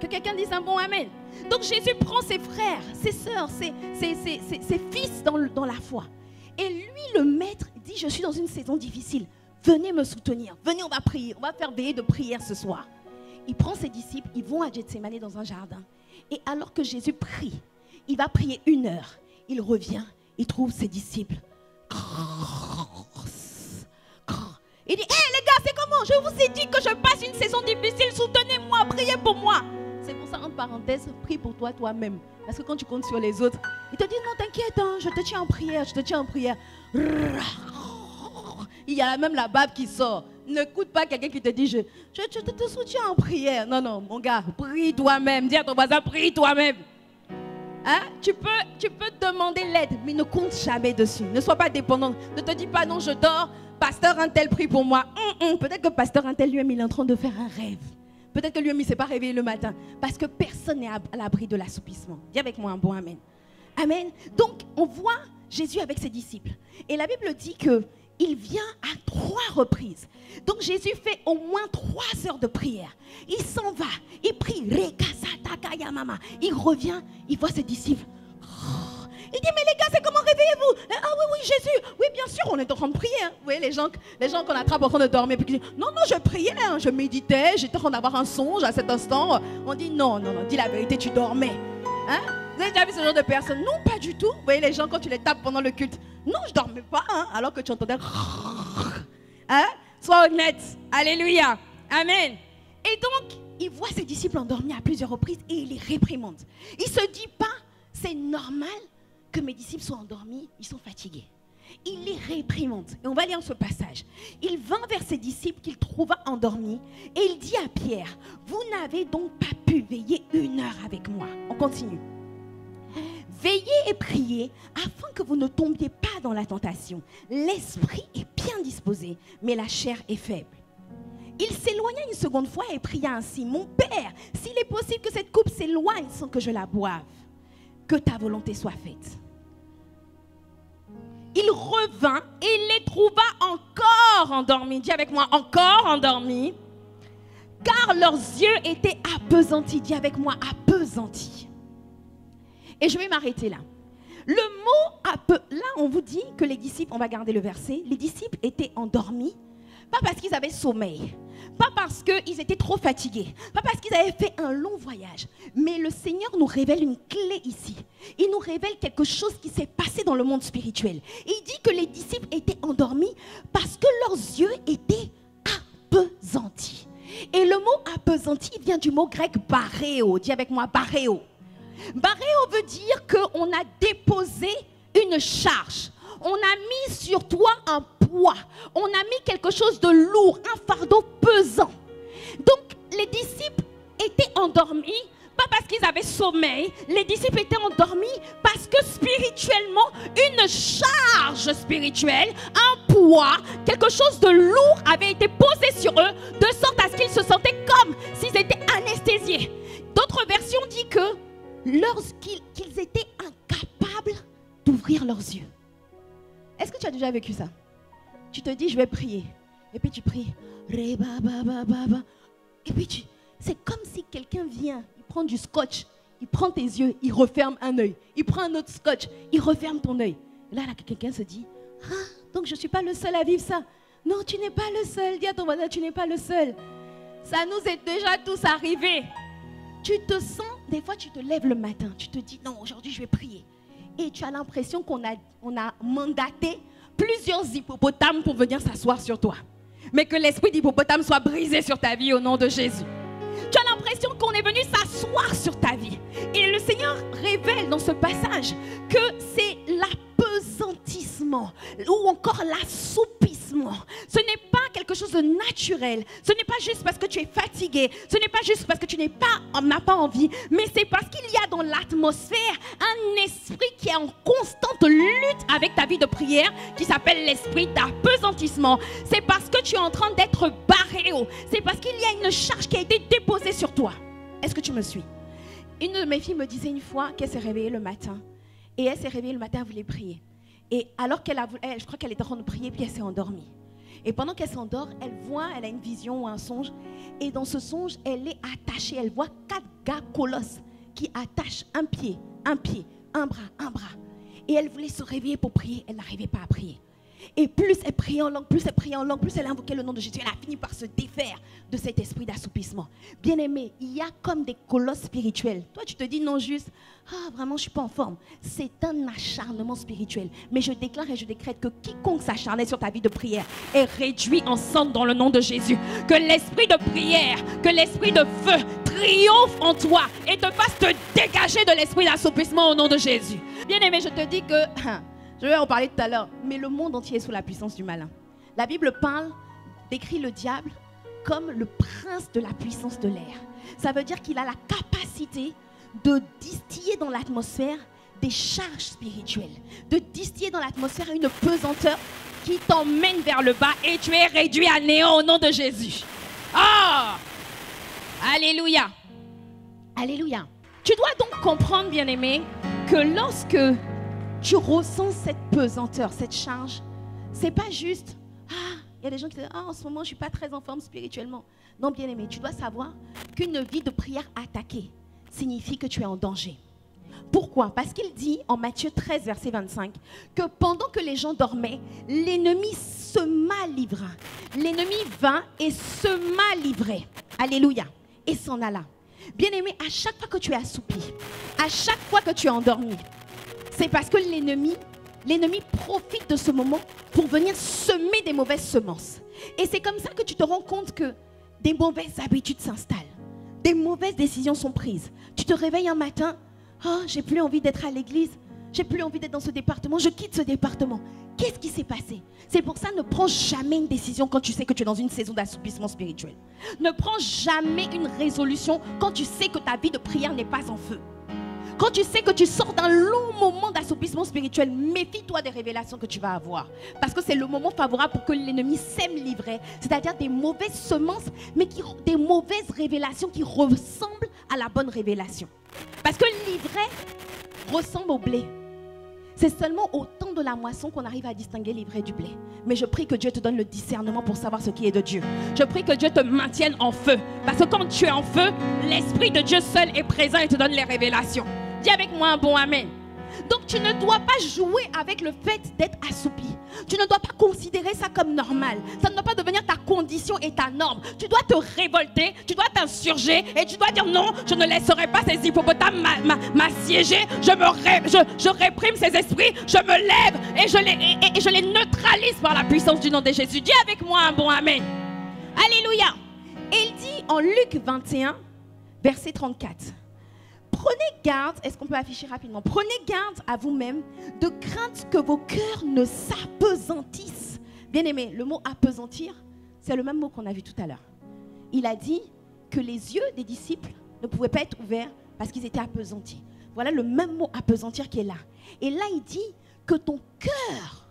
que quelqu'un dise un bon Amen. Donc Jésus prend ses frères, ses sœurs, ses fils dans la foi. Et lui, le maître, dit, je suis dans une saison difficile. Venez me soutenir, venez, on va prier, on va faire veiller de prière ce soir. Il prend ses disciples, ils vont à Gethsémani dans un jardin. Et alors que Jésus prie, il va prier 1 heure. Il revient, il trouve ses disciples. Il dit, hé les gars, c'est comment? Je vous ai dit que je passe une saison difficile, soutenez-moi, priez pour moi. C'est pour ça, entre parenthèses, prie pour toi-même. Parce que quand tu comptes sur les autres, ils te disent, non t'inquiète, hein, je te tiens en prière, je te tiens en prière. Il y a même la bave qui sort. N'écoute pas quelqu'un qui te dit, je te soutiens en prière. Non, non, mon gars, prie toi-même. Dis à ton voisin, prie toi-même. Hein? Tu peux demander l'aide, mais ne compte jamais dessus. Ne sois pas dépendant. Ne te dis pas, non, je dors, pasteur un tel prie pour moi. Peut-être que pasteur un tel lui-même, il est en train de faire un rêve. Peut-être que lui-même, il ne s'est pas réveillé le matin. Parce que personne n'est à l'abri de l'assoupissement. Dis avec moi un bon Amen. Amen. Donc, on voit Jésus avec ses disciples. Et la Bible dit qu'il vient à 3 reprises. Donc Jésus fait au moins 3 heures de prière. Il s'en va, il prie. Il revient, il voit ses disciples. Il dit, mais les gars, c'est comment, réveillez-vous? Ah oui, Jésus. Oui, bien sûr, on est en train de prier. Hein. Vous voyez, les gens qu'on attrape en train de dormir. Puis qui disent, non, je priais, hein, je méditais, j'étais en train d'avoir un songe à cet instant. On dit, non, dis la vérité, tu dormais. Hein? Vous avez déjà vu ce genre de personnes? Non, pas du tout. Vous voyez, les gens, quand tu les tapes pendant le culte, non, je ne dormais pas, hein, alors que tu entendais. Hein? Sois honnête. Alléluia. Amen. Et donc, il voit ses disciples endormis à plusieurs reprises et il les réprimande. Il ne se dit pas, c'est normal que mes disciples soient endormis, ils sont fatigués. Il les réprimande. Et on va lire ce passage. Il vint vers ses disciples qu'il trouva endormis et il dit à Pierre, vous n'avez donc pas pu veiller 1 heure avec moi. On continue. Veillez et priez afin que vous ne tombiez pas dans la tentation. L'esprit est bien disposé, mais la chair est faible. Il s'éloigna une seconde fois et pria ainsi, mon Père, s'il est possible que cette coupe s'éloigne sans que je la boive, que ta volonté soit faite. Il revint et il les trouva encore endormis. Dis avec moi, encore endormis. Car leurs yeux étaient appesantis. Dis avec moi, appesantis. Et je vais m'arrêter là. Le mot là, on vous dit que les disciples, on va garder le verset, les disciples étaient endormis, pas parce qu'ils avaient sommeil, pas parce qu'ils étaient trop fatigués, pas parce qu'ils avaient fait un long voyage, mais le Seigneur nous révèle une clé ici. Il nous révèle quelque chose qui s'est passé dans le monde spirituel. Il dit que les disciples étaient endormis parce que leurs yeux étaient appesantis. Et Et le mot appesanti vient du mot grec baréo. Dis avec moi baréo. Baréo veut dire qu'on a déposé une charge. On a mis sur toi un poids. On a mis quelque chose de lourd, un fardeau pesant. Donc les disciples étaient endormis. Pas parce qu'ils avaient sommeil, les disciples étaient endormis parce que spirituellement, une charge spirituelle, un poids, quelque chose de lourd avait été posé sur eux, de sorte à ce qu'ils se sentaient comme s'ils étaient anesthésiés. D'autres versions disent que lorsqu'ils étaient incapables d'ouvrir leurs yeux. Est-ce que tu as déjà vécu ça? Tu te dis, je vais prier. Et puis tu pries. Et puis c'est comme si quelqu'un vient, il prend du scotch, il prend tes yeux, il referme un œil. Il prend un autre scotch, il referme ton œil. Là, quelqu'un se dit, ah, donc je ne suis pas le seul à vivre ça. Non, tu n'es pas le seul. Dis à ton voisin, tu n'es pas le seul. Ça nous est déjà tous arrivé. Tu te sens, des fois tu te lèves le matin, tu te dis, non, aujourd'hui je vais prier. Et tu as l'impression qu'on a mandaté plusieurs hippopotames pour venir s'asseoir sur toi. Mais que l'esprit d'hippopotame soit brisé sur ta vie au nom de Jésus. Tu as l'impression qu'on est venu s'asseoir sur ta vie. Et le Seigneur révèle dans ce passage que c'est l'appesantissement ou encore l'assoupissement. Ce n'est pas quelque chose de naturel. Ce n'est pas juste parce que tu es fatigué. Ce n'est pas juste parce que tu n'as pas envie. Mais c'est parce qu'il y a dans l'atmosphère un esprit qui est en constante lutte avec ta vie de prière qui s'appelle l'esprit d'appesantissement. C'est parce que tu es en train d'être baréo. C'est parce qu'il y a une charge qui a été déposée sur toi. Est-ce que tu me suis? Une de mes filles me disait une fois qu'elle s'est réveillée le matin. Et elle s'est réveillée le matin, elle voulait prier. Et alors je crois qu'elle était en train de prier, puis elle s'est endormie. Et pendant qu'elle s'endort, elle a une vision ou un songe. Et dans ce songe, elle est attachée. Elle voit 4 gars colosses qui attachent un pied, un bras. Et elle voulait se réveiller pour prier. Elle n'arrivait pas à prier. Et plus elle priait en langue, plus elle invoquait le nom de Jésus. Elle a fini par se défaire de cet esprit d'assoupissement. Bien-aimé, il y a comme des colosses spirituels. Toi, tu te dis non juste, vraiment, je ne suis pas en forme. C'est un acharnement spirituel. Mais je déclare et je décrète que quiconque s'acharnait sur ta vie de prière est réduit en cendres dans le nom de Jésus. Que l'esprit de prière, que l'esprit de feu triomphe en toi et te fasse te dégager de l'esprit d'assoupissement au nom de Jésus. Bien-aimé, je te dis que... Je vais en parler tout à l'heure, mais le monde entier est sous la puissance du malin. La Bible décrit le diable comme le prince de la puissance de l'air. Ça veut dire qu'il a la capacité de distiller dans l'atmosphère des charges spirituelles, de distiller dans l'atmosphère une pesanteur qui t'emmène vers le bas et tu es réduit à néant au nom de Jésus. Oh! Alléluia! Alléluia! Tu dois donc comprendre, bien-aimé, que lorsque tu ressens cette pesanteur, cette charge, c'est pas juste, il y a des gens qui disent, en ce moment je suis pas très en forme spirituellement. Non, bien-aimé, tu dois savoir qu'une vie de prière attaquée signifie que tu es en danger. Pourquoi? Parce qu'il dit en Matthieu 13, verset 25, que pendant que les gens dormaient, l'ennemi se malivra. L'ennemi vint et se malivrait. Alléluia. Et s'en alla. Bien-aimé, à chaque fois que tu es assoupi, à chaque fois que tu es endormi, c'est parce que l'ennemi profite de ce moment pour venir semer des mauvaises semences. Et c'est comme ça que tu te rends compte que des mauvaises habitudes s'installent. Des mauvaises décisions sont prises. Tu te réveilles un matin, j'ai plus envie d'être à l'église, j'ai plus envie d'être dans ce département, je quitte ce département. Qu'est-ce qui s'est passé? C'est pour ça, ne prends jamais une décision quand tu sais que tu es dans une saison d'assoupissement spirituel. Ne prends jamais une résolution quand tu sais que ta vie de prière n'est pas en feu. Quand tu sais que tu sors d'un long moment d'assoupissement spirituel, méfie-toi des révélations que tu vas avoir. Parce que c'est le moment favorable pour que l'ennemi sème l'ivraie. C'est-à-dire des mauvaises semences, mais des mauvaises révélations qui ressemblent à la bonne révélation. Parce que l'ivraie ressemble au blé. C'est seulement au temps de la moisson qu'on arrive à distinguer l'ivraie du blé. Mais je prie que Dieu te donne le discernement pour savoir ce qui est de Dieu. Je prie que Dieu te maintienne en feu. Parce que quand tu es en feu, l'Esprit de Dieu seul est présent et te donne les révélations. Dis avec moi un bon amen. Donc tu ne dois pas jouer avec le fait d'être assoupi. Tu ne dois pas considérer ça comme normal. Ça ne doit pas devenir ta condition et ta norme. Tu dois te révolter, tu dois t'insurger et tu dois dire non, je ne laisserai pas ces hippopotames m'assiéger. Je réprime ces esprits, je me lève et je les neutralise par la puissance du nom de Jésus. Dis avec moi un bon amen. Alléluia. Et il dit en Luc 21, verset 34. Prenez garde, est-ce qu'on peut afficher rapidement? Prenez garde à vous-même de crainte que vos cœurs ne s'apesantissent. Bien aimé, le mot appesantir, c'est le même mot qu'on a vu tout à l'heure. Il a dit que les yeux des disciples ne pouvaient pas être ouverts parce qu'ils étaient appesantis. Voilà le même mot appesantir qui est là. Et là, il dit que ton cœur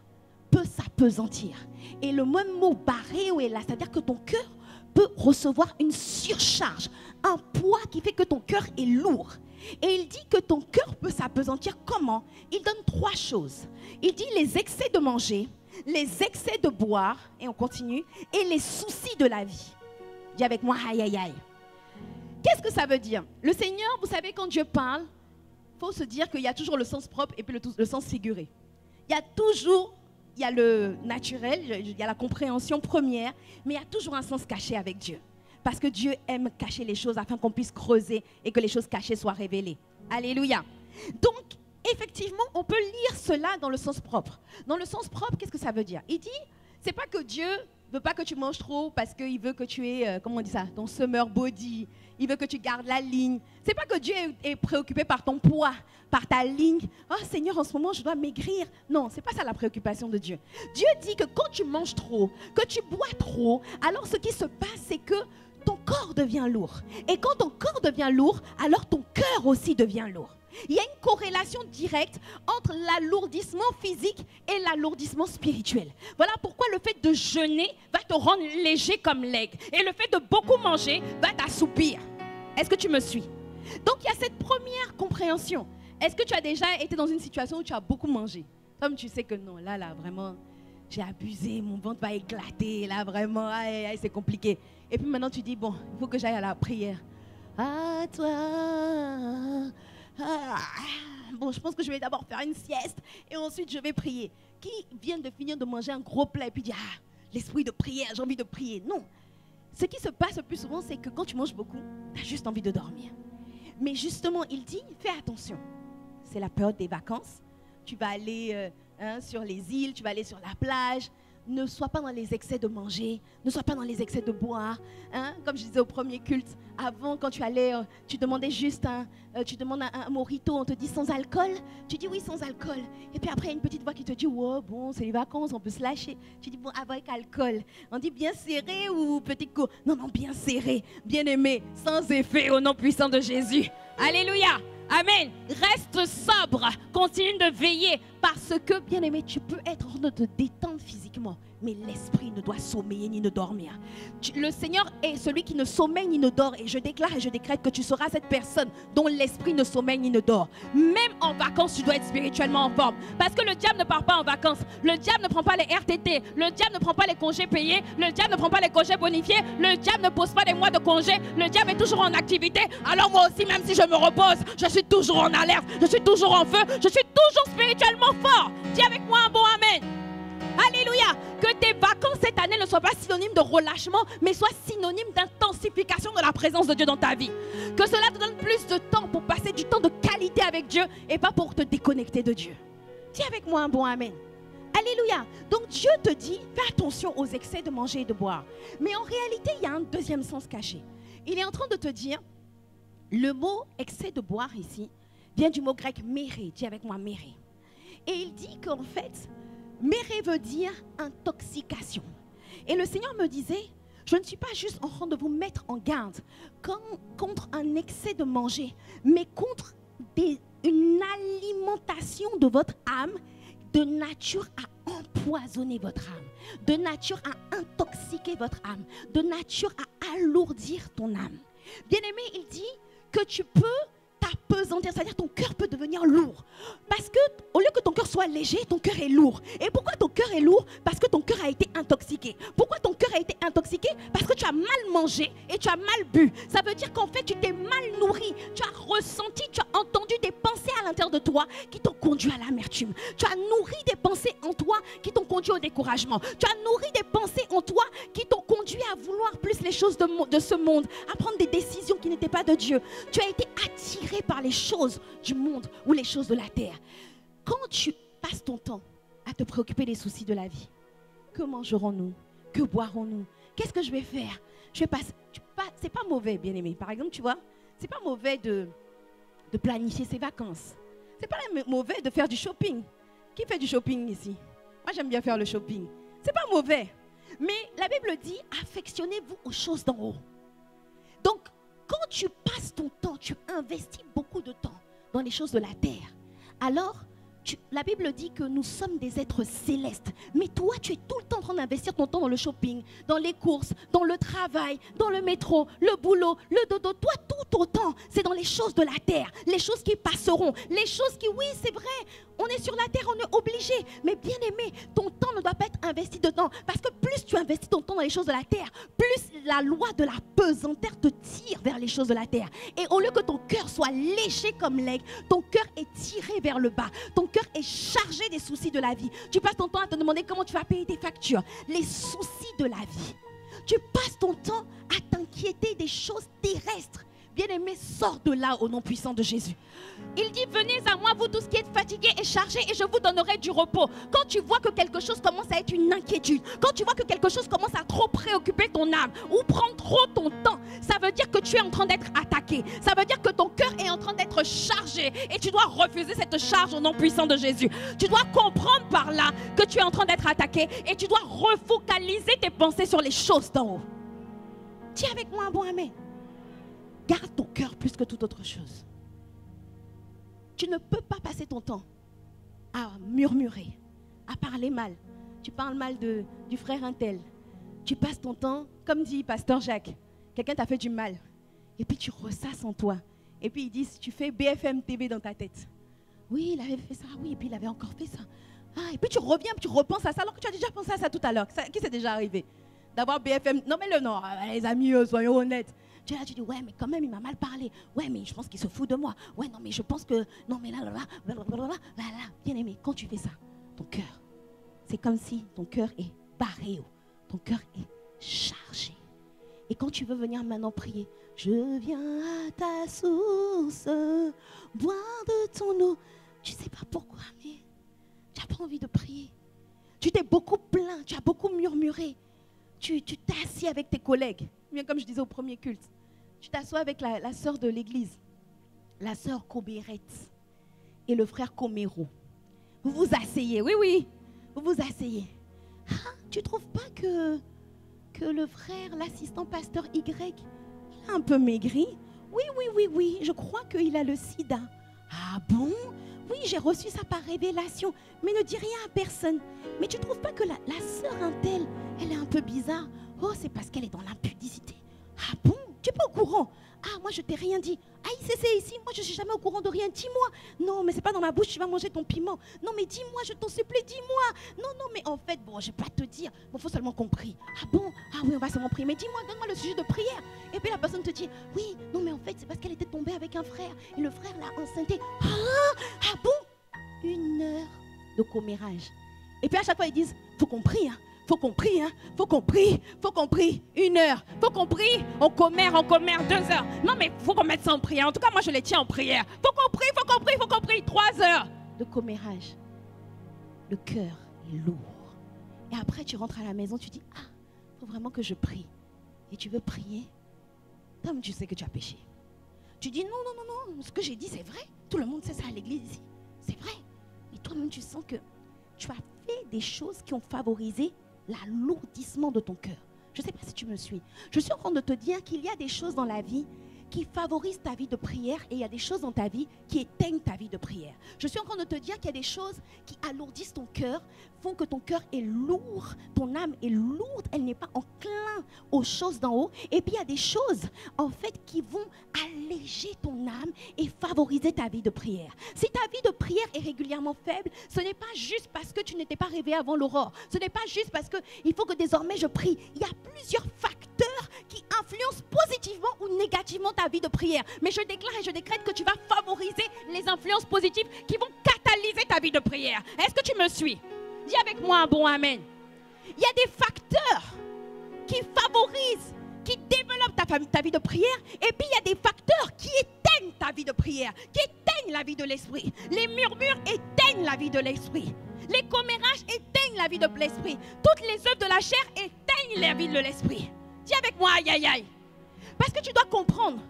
peut s'appesantir. Et le même mot baréo est là, c'est-à-dire que ton cœur peut recevoir une surcharge, un poids qui fait que ton cœur est lourd. Et il dit que ton cœur peut s'appesantir comment? Il donne 3 choses. Il dit les excès de manger, les excès de boire, et on continue, et les soucis de la vie. Dis avec moi, aïe, aïe, aïe. Qu'est-ce que ça veut dire? Le Seigneur, vous savez, quand Dieu parle, il faut se dire qu'il y a toujours le sens propre et puis le sens figuré. Il y a le naturel, il y a la compréhension première, mais il y a toujours un sens caché avec Dieu. Parce que Dieu aime cacher les choses afin qu'on puisse creuser et que les choses cachées soient révélées. Alléluia. Donc, effectivement, on peut lire cela dans le sens propre. Dans le sens propre, qu'est-ce que ça veut dire? Il dit, c'est pas que Dieu ne veut pas que tu manges trop parce qu'il veut que tu aies, comment on dit ça, ton summer body. Il veut que tu gardes la ligne. C'est pas que Dieu est préoccupé par ton poids, par ta ligne. Oh Seigneur, en ce moment, je dois maigrir. Non, c'est pas ça la préoccupation de Dieu. Dieu dit que quand tu manges trop, que tu bois trop, alors ce qui se passe, c'est que ton corps devient lourd. Et quand ton corps devient lourd, alors ton cœur aussi devient lourd. Il y a une corrélation directe entre l'alourdissement physique et l'alourdissement spirituel. Voilà pourquoi le fait de jeûner va te rendre léger comme l'aigle. Et le fait de beaucoup manger va t'assoupir. Est-ce que tu me suis? Donc il y a cette première compréhension. Est-ce que tu as déjà été dans une situation où tu as beaucoup mangé? Comme tu sais que non, là, vraiment, j'ai abusé, mon ventre va éclater, là, vraiment, c'est compliqué. Et puis maintenant, tu dis, bon, il faut que j'aille à la prière. À toi. Bon, je pense que je vais d'abord faire une sieste et ensuite je vais prier. Qui vient de finir de manger un gros plat et puis dit, l'esprit de prière, j'ai envie de prier. Non. Ce qui se passe le plus souvent, c'est que quand tu manges beaucoup, tu as juste envie de dormir. Mais justement, il dit, fais attention. C'est la période des vacances. Tu vas aller sur les îles, tu vas aller sur la plage. Ne sois pas dans les excès de manger, ne sois pas dans les excès de boire. Comme je disais au premier culte, avant quand tu allais, tu demandais juste tu demandes un mojito, on te dit sans alcool. Tu dis oui, sans alcool. Et puis après, il y a une petite voix qui te dit, oh, bon, c'est les vacances, on peut se lâcher. Tu dis, bon, avec alcool. On dit bien serré ou petit coup? Non, non, bien serré, bien aimé, sans effet, au nom puissant de Jésus. Alléluia. Amen. Reste sobre, continue de veiller parce que, bien aimé, tu peux être en train de te détendre physiquement, mais l'esprit ne doit sommeiller ni ne dormir. Le Seigneur est celui qui ne sommeille ni ne dort et je déclare et je décrète que tu seras cette personne dont l'esprit ne sommeille ni ne dort. Même en vacances, tu dois être spirituellement en forme parce que le diable ne part pas en vacances. Le diable ne prend pas les RTT, le diable ne prend pas les congés payés, le diable ne prend pas les congés bonifiés, le diable ne pose pas des mois de congés, le diable est toujours en activité. Alors moi aussi, même si je me repose, je suis toujours en alerte, je suis toujours en feu, je suis toujours spirituellement fort. Dis avec moi un bon amen. Alléluia. Que tes vacances cette année ne soient pas synonymes de relâchement, mais soient synonymes d'intensification de la présence de Dieu dans ta vie. Que cela te donne plus de temps pour passer du temps de qualité avec Dieu et pas pour te déconnecter de Dieu. Dis avec moi un bon amen. Alléluia. Donc Dieu te dit, fais attention aux excès de manger et de boire. Mais en réalité, il y a un deuxième sens caché. Il est en train de te dire, le mot excès de boire ici vient du mot grec méré. Dis avec moi méré. Et il dit qu'en fait, méré veut dire intoxication. Et le Seigneur me disait, je ne suis pas juste en train de vous mettre en garde contre un excès de manger, mais contre une alimentation de votre âme de nature à empoisonner votre âme, de nature à intoxiquer votre âme, de nature à alourdir ton âme. Bien-aimé, il dit que tu peux t'apesantir, c'est-à-dire ton cœur peut devenir lourd. Parce que au lieu que ton cœur soit léger, ton cœur est lourd. Et pourquoi ton cœur est lourd? Parce que ton cœur a été intoxiqué. Pourquoi ton cœur a été intoxiqué? Parce que tu as mal mangé et tu as mal bu. Ça veut dire qu'en fait tu t'es mal nourri. Tu as ressenti, tu as entendu des pensées à l'intérieur de toi qui t'ont conduit à l'amertume. Tu as nourri des pensées en toi qui t'ont conduit au découragement. Tu as nourri des pensées en toi qui t'ont conduit à vouloir plus les choses de ce monde, à prendre des décisions qui n'étaient pas de Dieu. Tu as été attiré par les choses du monde ou les choses de la terre. Quand tu passes ton temps à te préoccuper des soucis de la vie, que mangerons-nous? Que boirons-nous? Qu'est-ce que je vais faire? c'est pas mauvais, bien-aimé. Par exemple, tu vois, c'est pas mauvais de planifier ses vacances. C'est pas mauvais de faire du shopping. Qui fait du shopping ici? Moi, j'aime bien faire le shopping. C'est pas mauvais. Mais la Bible dit, affectionnez-vous aux choses d'en haut. Donc, quand tu passes ton temps, tu investis beaucoup de temps dans les choses de la terre, alors la Bible dit que nous sommes des êtres célestes. Mais toi, tu es tout le temps en train d'investir ton temps dans le shopping, dans les courses, dans le travail, dans le métro, le boulot, le dodo. Toi, tout autant, c'est dans les choses de la terre, les choses qui passeront, les choses qui, oui, c'est vrai, on est sur la terre, on est obligé. Mais bien aimé, ton temps ne doit pas être investi dedans. Parce que plus tu investis ton temps dans les choses de la terre, plus la loi de la pesanteur te tire vers les choses de la terre. Et au lieu que ton cœur soit léché comme l'aigle, ton cœur est tiré vers le bas. Ton cœur est chargé des soucis de la vie. Tu passes ton temps à te demander comment tu vas payer tes factures. Les soucis de la vie. Tu passes ton temps à t'inquiéter des choses terrestres. Bien-aimé, sors de là au nom puissant de Jésus. Il dit, venez à moi, vous tous qui êtes fatigués et chargés, et je vous donnerai du repos. Quand tu vois que quelque chose commence à être une inquiétude, quand tu vois que quelque chose commence à trop préoccuper ton âme, ou prendre trop ton temps, ça veut dire que tu es en train d'être attaqué. Ça veut dire que ton cœur est en train d'être chargé, et tu dois refuser cette charge au nom puissant de Jésus. Tu dois comprendre par là que tu es en train d'être attaqué, et tu dois refocaliser tes pensées sur les choses d'en haut. Dis avec moi un bon amen. Garde ton cœur plus que toute autre chose. Tu ne peux pas passer ton temps à murmurer, à parler mal. Tu parles mal du frère untel. Tu passes ton temps, comme dit Pasteur Jacques, quelqu'un t'a fait du mal. Et puis tu ressasses en toi. Et puis ils disent, tu fais BFM TV dans ta tête. Oui, il avait fait ça, oui, et puis il avait encore fait ça. Ah, et puis tu reviens, tu repenses à ça, alors que tu as déjà pensé à ça tout à l'heure. Qui s'est déjà arrivé? D'avoir BFM, non mais le nom, les amis, soyons honnêtes. Tu es là, tu dis, ouais, mais quand même, il m'a mal parlé. Ouais, mais je pense qu'il se fout de moi. Ouais, non, mais je pense que, non, mais là. Bien aimé, quand tu fais ça, ton cœur, c'est comme si ton cœur est barré, ton cœur est chargé. Et quand tu veux venir maintenant prier, je viens à ta source, boire de ton eau. Tu ne sais pas pourquoi, mais tu n'as pas envie de prier. Tu t'es beaucoup plaint, tu as beaucoup murmuré. Tu t'es assis avec tes collègues, bien comme je disais au premier culte. Tu t'assois avec la sœur de l'église, la sœur Koberet et le frère Komero. Vous vous asseyez, oui, vous vous asseyez. Ah, tu ne trouves pas que le frère, l'assistant pasteur Y, il a un peu maigri? Oui, je crois qu'il a le sida. Ah bon? Oui, j'ai reçu ça par révélation, mais ne dis rien à personne. Mais tu ne trouves pas que la sœur Intel, elle est un peu bizarre? Oh, c'est parce qu'elle est dans l'impudicité. Ah bon? Tu n'es pas au courant? Ah, moi je t'ai rien dit. Ah, c'est ici, moi je ne suis jamais au courant de rien. Dis-moi. Non, mais c'est pas dans ma bouche, tu vas manger ton piment. Non, mais dis-moi, je t'en supplie, dis-moi. Non, mais en fait, bon, je ne vais pas te dire. Bon, il faut seulement qu'on prie. Ah bon? Ah oui, on va seulement prier. Mais dis-moi, donne-moi le sujet de prière. Et puis la personne te dit, oui, non, mais en fait, c'est parce qu'elle était tombée avec un frère. Et le frère l'a enceinté. Ah bon? 1 heure de commérage. Et puis à chaque fois, ils disent, faut qu'on prie, hein. Faut qu'on prie, hein. Faut qu'on prie. 1 heure. Faut qu'on prie. On commère 2 heures. Non, mais faut qu'on mette ça en prière. En tout cas, moi, je les tiens en prière. Faut qu'on prie. 3 heures de commérage. Le cœur est lourd. Et après, tu rentres à la maison, tu dis, ah, faut vraiment que je prie. Et tu veux prier. Comme tu sais que tu as péché. Tu dis, non. Ce que j'ai dit, c'est vrai. Tout le monde sait ça à l'église ici. C'est vrai. Et toi-même, tu sens que tu as fait des choses qui ont favorisé l'alourdissement de ton cœur. Je ne sais pas si tu me suis. Je suis en train de te dire qu'il y a des choses dans la vie qui favorisent ta vie de prière et il y a des choses dans ta vie qui éteignent ta vie de prière. Je suis en train de te dire qu'il y a des choses qui alourdissent ton cœur, font que ton cœur est lourd, ton âme est lourde, elle n'est pas enclin aux choses d'en haut. Et puis il y a des choses en fait qui vont alléger ton âme et favoriser ta vie de prière. Si ta vie de prière est régulièrement faible, ce n'est pas juste parce que tu n'étais pas réveillé avant l'aurore. Ce n'est pas juste parce qu'il faut que désormais je prie. Il y a plusieurs facteurs qui influencent positivement ou négativement ta vie de prière. Mais je déclare et je décrète que tu vas favoriser les influences positives qui vont catalyser ta vie de prière. Est-ce que tu me suis? Dis avec moi un bon amen. Il y a des facteurs qui favorisent, qui développent ta vie de prière. Et puis il y a des facteurs qui éteignent ta vie de prière, qui éteignent la vie de l'esprit. Les murmures éteignent la vie de l'esprit. Les commérages éteignent la vie de l'esprit. Toutes les œuvres de la chair éteignent la vie de l'esprit. Dis avec moi, aïe, aïe, aïe. Parce que tu dois comprendre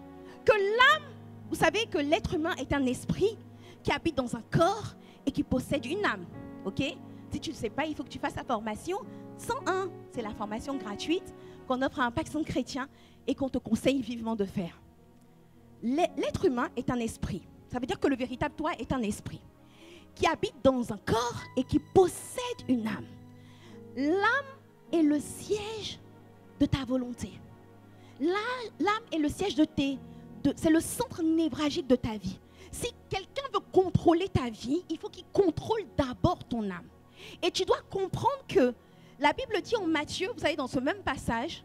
que l'âme, vous savez que l'être humain est un esprit qui habite dans un corps et qui possède une âme. Ok? Si tu ne sais pas, il faut que tu fasses la formation 101. C'est la formation gratuite qu'on offre à Impact Centre Chrétien et qu'on te conseille vivement de faire. L'être humain est un esprit. Ça veut dire que le véritable toi est un esprit qui habite dans un corps et qui possède une âme. L'âme est le siège de ta volonté. L'âme est le siège c'est le centre névralgique de ta vie. Si quelqu'un veut contrôler ta vie, il faut qu'il contrôle d'abord ton âme. Et tu dois comprendre que la Bible dit en Matthieu, vous savez, dans ce même passage,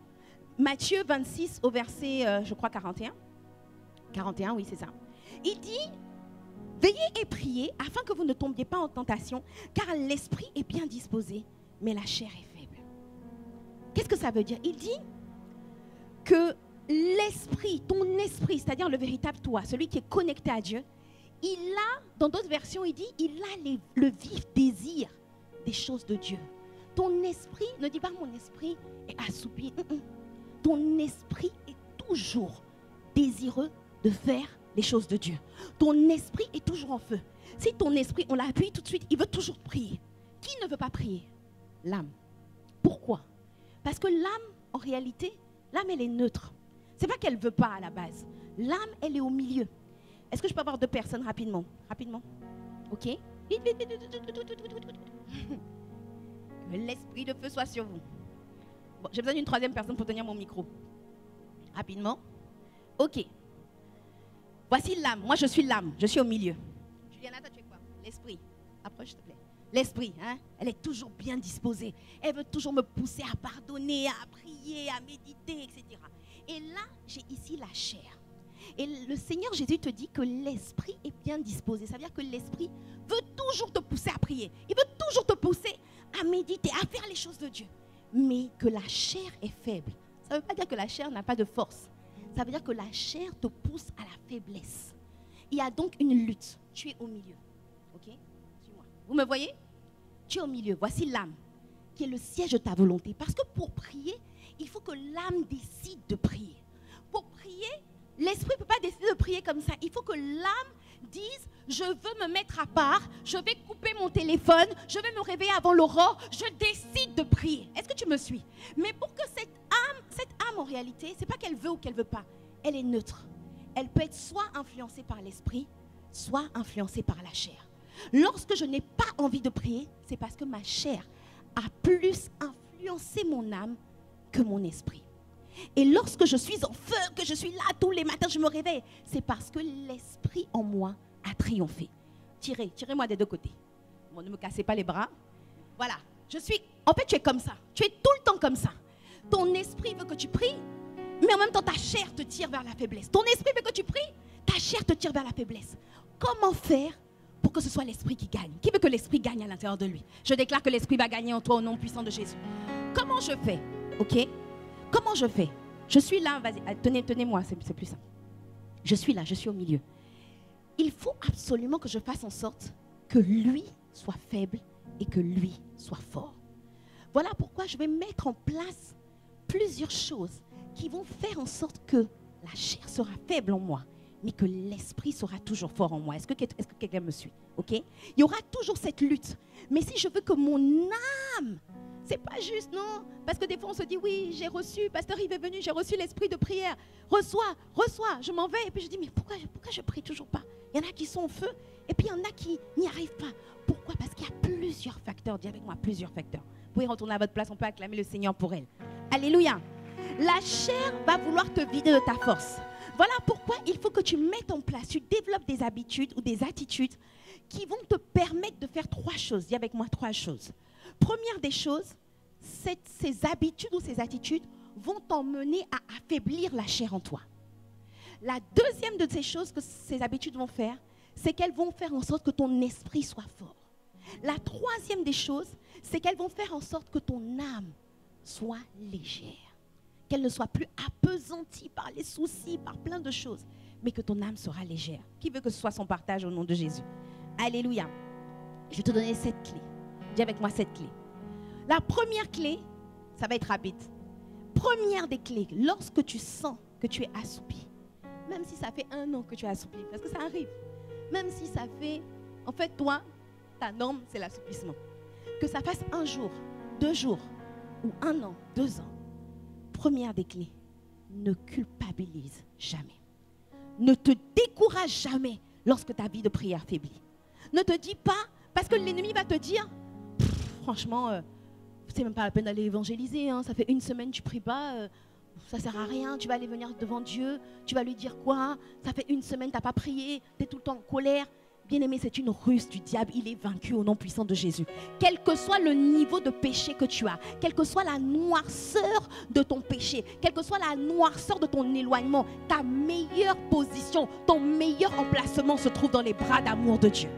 Matthieu 26 au verset, je crois, 41. 41, oui, c'est ça. Il dit, veillez et priez afin que vous ne tombiez pas en tentation, car l'esprit est bien disposé, mais la chair est faible. Qu'est-ce que ça veut dire? Il dit que l'esprit, ton esprit, c'est-à-dire le véritable toi, celui qui est connecté à Dieu, il a, dans d'autres versions, il dit, il a le vif désir des choses de Dieu. Ton esprit, ne dis pas mon esprit est assoupi. Ton esprit est toujours désireux de faire les choses de Dieu. Ton esprit est toujours en feu. Si ton esprit, on l'appuie tout de suite, il veut toujours prier. Qui ne veut pas prier? L'âme. Pourquoi? Parce que l'âme, en réalité, l'âme, elle est neutre. Ce n'est pas qu'elle ne veut pas à la base. L'âme, elle est au milieu. Est-ce que je peux avoir 2 personnes rapidement? Rapidement. Ok? Vite, vite, vite, vite. Que l'esprit de feu soit sur vous. Bon, j'ai besoin d'une 3e personne pour tenir mon micro. Rapidement. Ok. Voici l'âme. Moi, je suis l'âme. Je suis au milieu. Juliana, toi, tu es quoi? L'esprit. Approche, s'il te plaît. L'esprit, hein? Elle est toujours bien disposée. Elle veut toujours me pousser à pardonner, à prier, à méditer, etc. Et là, j'ai ici la chair. Et le Seigneur Jésus te dit que l'esprit est bien disposé. Ça veut dire que l'esprit veut toujours te pousser à prier. Il veut toujours te pousser à méditer, à faire les choses de Dieu. Mais que la chair est faible. Ça ne veut pas dire que la chair n'a pas de force. Ça veut dire que la chair te pousse à la faiblesse. Il y a donc une lutte. Tu es au milieu. Ok? Suis-moi. Vous me voyez? Tu es au milieu. Voici l'âme qui est le siège de ta volonté. Parce que pour prier, il faut que l'âme décide de prier. Pour prier, l'esprit ne peut pas décider de prier comme ça. Il faut que l'âme dise, je veux me mettre à part, je vais couper mon téléphone, je vais me réveiller avant l'aurore, je décide de prier. Est-ce que tu me suis? Mais pour que cette âme en réalité, ce n'est pas qu'elle veut ou qu'elle ne veut pas. Elle est neutre. Elle peut être soit influencée par l'esprit, soit influencée par la chair. Lorsque je n'ai pas envie de prier, c'est parce que ma chair a plus influencé mon âme que mon esprit. Et lorsque je suis en feu, que je suis là tous les matins, je me réveille, c'est parce que l'esprit en moi a triomphé. Tirez-moi des 2 côtés. Bon, ne me cassez pas les bras. Voilà. En fait, tu es comme ça. Tu es tout le temps comme ça. Ton esprit veut que tu pries, mais en même temps, ta chair te tire vers la faiblesse. Ton esprit veut que tu pries, ta chair te tire vers la faiblesse. Comment faire pour que ce soit l'esprit qui gagne? Qui veut que l'esprit gagne à l'intérieur de lui? Je déclare que l'esprit va gagner en toi au nom puissant de Jésus. Comment je fais? Ok? Comment je fais? Je suis là, vas-y, tenez-moi, c'est plus simple. Je suis là, je suis au milieu. Il faut absolument que je fasse en sorte que lui soit faible et que lui soit fort. Voilà pourquoi je vais mettre en place plusieurs choses qui vont faire en sorte que la chair sera faible en moi, mais que l'esprit sera toujours fort en moi. Est-ce que quelqu'un me suit? Ok? Il y aura toujours cette lutte. Mais si je veux que mon âme, c'est pas juste, non? Parce que des fois on se dit, oui, j'ai reçu, pasteur Yves est venu, j'ai reçu l'esprit de prière. Reçois, je m'en vais. Et puis je dis, mais pourquoi je prie toujours pas? Il y en a qui sont au feu, et puis il y en a qui n'y arrivent pas. Pourquoi? Parce qu'il y a plusieurs facteurs. Dis avec moi, plusieurs facteurs. Vous pouvez retourner à votre place, on peut acclamer le Seigneur pour elle. Alléluia. La chair va vouloir te vider de ta force. Voilà pourquoi il faut que tu mettes en place, tu développes des habitudes ou des attitudes qui vont te permettre de faire 3 choses. Dis avec moi 3 choses. Première des choses, ces habitudes ou ces attitudes vont t'emmener à affaiblir la chair en toi. La deuxième de ces choses que ces habitudes vont faire, c'est qu'elles vont faire en sorte que ton esprit soit fort. La troisième des choses, c'est qu'elles vont faire en sorte que ton âme soit légère. Qu'elle ne soit plus appesantie par les soucis, par plein de choses, mais que ton âme sera légère. Qui veut que ce soit son partage au nom de Jésus? Alléluia. Je vais te donner 7 clés. Dis avec moi 7 clés. La première clé, ça va être rapide. Première des clés, lorsque tu sens que tu es assoupi. Même si ça fait 1 an que tu es assoupi, parce que ça arrive. Même si ça fait, en fait, toi, ta norme, c'est l'assouplissement. Que ça fasse 1 jour, 2 jours, ou 1 an, 2 ans. Première des clés, ne culpabilise jamais. Ne te décourage jamais lorsque ta vie de prière faiblit. Ne te dis pas, parce que l'ennemi va te dire, franchement, c'est même pas la peine d'aller évangéliser, hein, ça fait 1 semaine que tu ne pries pas, ça ne sert à rien, tu vas aller venir devant Dieu, tu vas lui dire quoi? Ça fait 1 semaine, tu n'as pas prié, tu es tout le temps en colère. Bien-aimé, c'est une ruse du diable, il est vaincu au nom puissant de Jésus. Quel que soit le niveau de péché que tu as, quelle que soit la noirceur de ton péché, quelle que soit la noirceur de ton éloignement, ta meilleure position, ton meilleur emplacement se trouve dans les bras d'amour de Dieu.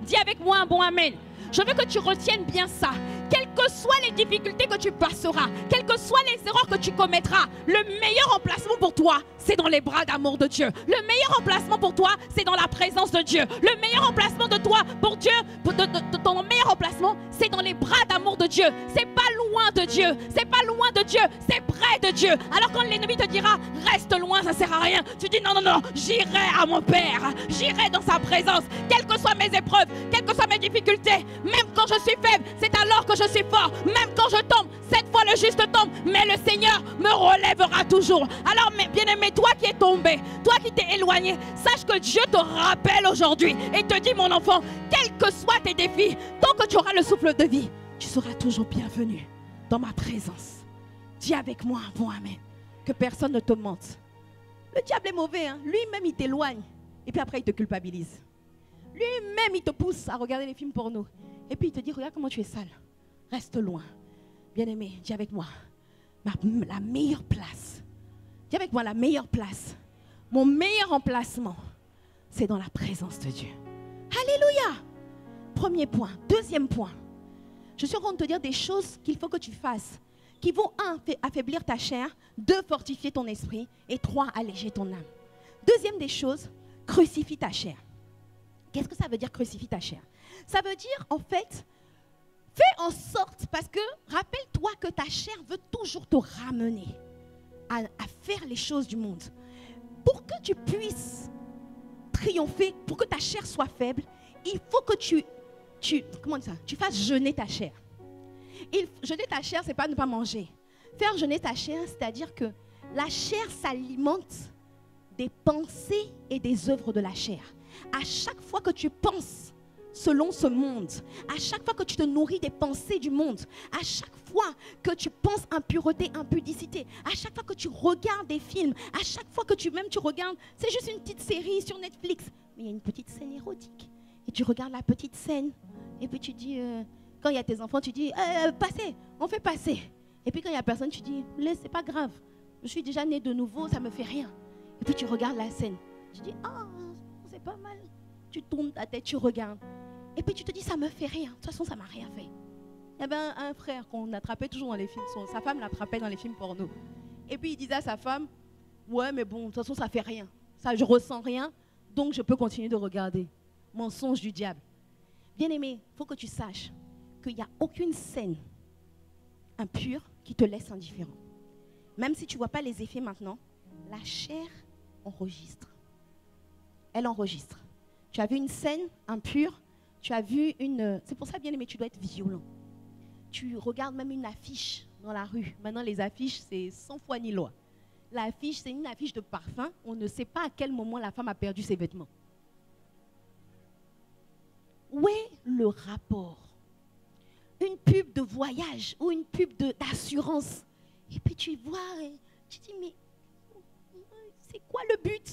Dis avec moi un bon amen. Je veux que tu retiennes bien ça. Quelles que soient les difficultés que tu passeras, quelles que soient les erreurs que tu commettras, le meilleur emplacement pour toi, c'est dans les bras d'amour de Dieu. Le meilleur emplacement pour toi, c'est dans la présence de Dieu. Le meilleur emplacement de toi, pour Dieu, ton meilleur emplacement, c'est dans les bras d'amour de Dieu. C'est pas loin de Dieu. C'est pas loin de Dieu. C'est près de Dieu. Alors quand l'ennemi te dira, reste loin, ça sert à rien. Tu dis non, non, non, j'irai à mon Père. J'irai dans sa présence. Quelles que soient mes épreuves, quelles que soient mes difficultés, même quand je suis faible, c'est alors que je suis fort. Même quand je tombe, cette fois le juste tombe, mais le Seigneur me relèvera toujours. Alors bien-aimé, toi qui es tombé, toi qui t'es éloigné, sache que Dieu te rappelle aujourd'hui et te dit, mon enfant, quels que soient tes défis, tant que tu auras le souffle de vie, tu seras toujours bienvenu dans ma présence. Dis avec moi un bon amen, que personne ne te mente. Le diable est mauvais, hein? Lui-même il t'éloigne et puis après il te culpabilise. Lui-même il te pousse à regarder les films porno et puis il te dit, regarde comment tu es sale, reste loin. Bien-aimé, dis avec moi, la meilleure place. Dis avec moi, la meilleure place. Mon meilleur emplacement, c'est dans la présence de Dieu. Alléluia! Premier point. Deuxième point. Je suis en train de te dire des choses qu'il faut que tu fasses, qui vont 1, affaiblir ta chair, 2, fortifier ton esprit, et 3, alléger ton âme. Deuxième des choses, crucifie ta chair. Qu'est-ce que ça veut dire crucifie ta chair? Ça veut dire, en fait, fais en sorte, parce que rappelle-toi que ta chair veut toujours te ramener à faire les choses du monde. Pour que tu puisses triompher, pour que ta chair soit faible, il faut que tu fasses jeûner ta chair. Jeûner ta chair, ce n'est pas ne pas manger. Faire jeûner ta chair, c'est-à-dire que la chair s'alimente des pensées et des œuvres de la chair. À chaque fois que tu penses selon ce monde, à chaque fois que tu te nourris des pensées du monde, à chaque fois que tu penses impureté, impudicité, à chaque fois que tu regardes des films, à chaque fois que tu regardes, c'est juste une petite série sur Netflix, mais il y a une petite scène érotique. Et tu regardes la petite scène, et puis tu dis, quand il y a tes enfants, tu dis, passez, on fait passer. Et puis quand il n'y a personne, tu dis, laisse, c'est pas grave, je suis déjà née de nouveau, ça me fait rien. Et puis tu regardes la scène, tu dis, ah, c'est pas mal. Tu tournes ta tête, tu regardes. Et puis tu te dis, ça me fait rien. De toute façon, ça m'a rien fait. Il y avait un frère qu'on attrapait toujours dans les films. Sa femme l'attrapait dans les films porno. Et puis il disait à sa femme, ouais, mais bon, de toute façon, ça fait rien. Ça, je ressens rien, donc je peux continuer de regarder. Mensonge du diable. Bien-aimé, il faut que tu saches qu'il n'y a aucune scène impure qui te laisse indifférent. Même si tu ne vois pas les effets maintenant, la chair enregistre. Elle enregistre. Tu as vu une scène impure, tu as vu une... C'est pour ça, bien aimé, tu dois être violent. Tu regardes même une affiche dans la rue. Maintenant, les affiches, c'est 100 fois ni loi. L'affiche, c'est une affiche de parfum. On ne sait pas à quel moment la femme a perdu ses vêtements. Où est le rapport? Une pub de voyage ou une pub d'assurance. Et puis tu vois, tu dis, mais c'est quoi le but?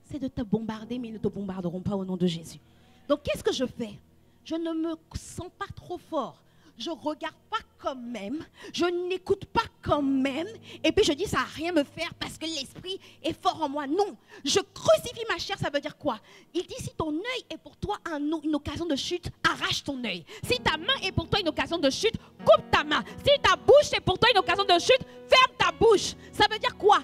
C'est de te bombarder, mais ils ne te bombarderont pas au nom de Jésus. Donc, qu'est-ce que je fais? Je ne me sens pas trop fort. Je ne regarde pas quand même. Je n'écoute pas quand même. Et puis, je dis, ça n'a rien à me faire parce que l'esprit est fort en moi. Non, je crucifie ma chair, ça veut dire quoi? Il dit, si ton œil est pour toi une occasion de chute, arrache ton œil. Si ta main est pour toi une occasion de chute, coupe ta main. Si ta bouche est pour toi une occasion de chute, ferme ta bouche. Ça veut dire quoi?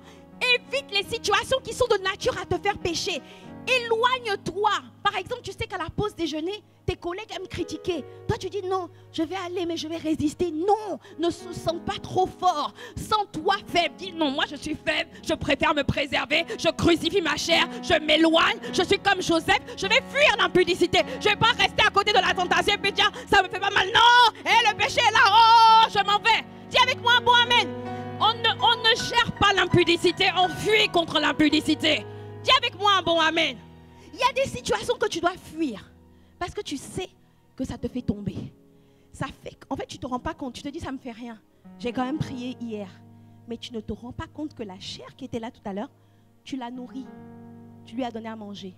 Évite les situations qui sont de nature à te faire pécher. Éloigne-toi. Par exemple, tu sais qu'à la pause déjeuner, tes collègues aiment critiquer. Toi, tu dis non, je vais aller, mais je vais résister. Non, ne se sens pas trop fort. Sens-toi faible. Dis non, moi je suis faible, je préfère me préserver. Je crucifie ma chair, je m'éloigne. Je suis comme Joseph, je vais fuir l'impudicité. Je ne vais pas rester à côté de la tentation et puis dire, ça me fait pas mal. Non, et le péché est là, oh, je m'en vais. Dis avec moi un bon amen. On ne gère pas l'impudicité, on fuit contre l'impudicité. Dis avec moi un bon amen. Il y a des situations que tu dois fuir parce que tu sais que ça te fait tomber. Ça fait, en fait, tu ne te rends pas compte. Tu te dis, ça ne me fait rien. J'ai quand même prié hier. Mais tu ne te rends pas compte que la chair qui était là tout à l'heure, tu l'as nourrie. Tu lui as donné à manger.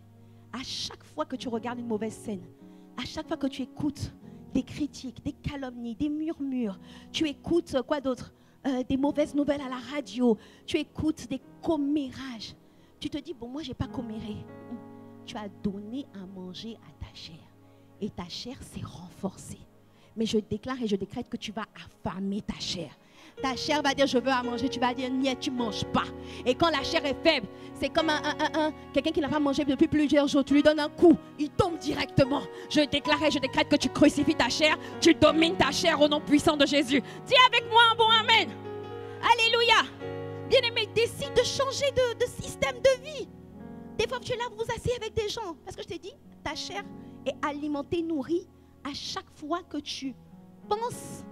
À chaque fois que tu regardes une mauvaise scène, à chaque fois que tu écoutes des critiques, des calomnies, des murmures, tu écoutes quoi d'autre? Des mauvaises nouvelles à la radio, tu écoutes des commérages. Tu te dis, bon, moi, je n'ai pas comméré. Tu as donné à manger à ta chair. Et ta chair s'est renforcée. Mais je déclare et je décrète que tu vas affamer ta chair. Ta chair va dire, je veux à manger. Tu vas dire, niet, tu ne manges pas. Et quand la chair est faible, c'est comme quelqu'un qui n'a pas mangé depuis plusieurs jours. Tu lui donnes un coup, il tombe directement. Je déclare et je décrète que tu crucifies ta chair. Tu domines ta chair au nom puissant de Jésus. Dis avec moi un bon amen. Alléluia. Bien-aimé, décide de changer de système de vie. Des fois, tu es là, vous vous asseyez avec des gens. Parce que je t'ai dit, ta chair est alimentée, nourrie à chaque fois que tu penses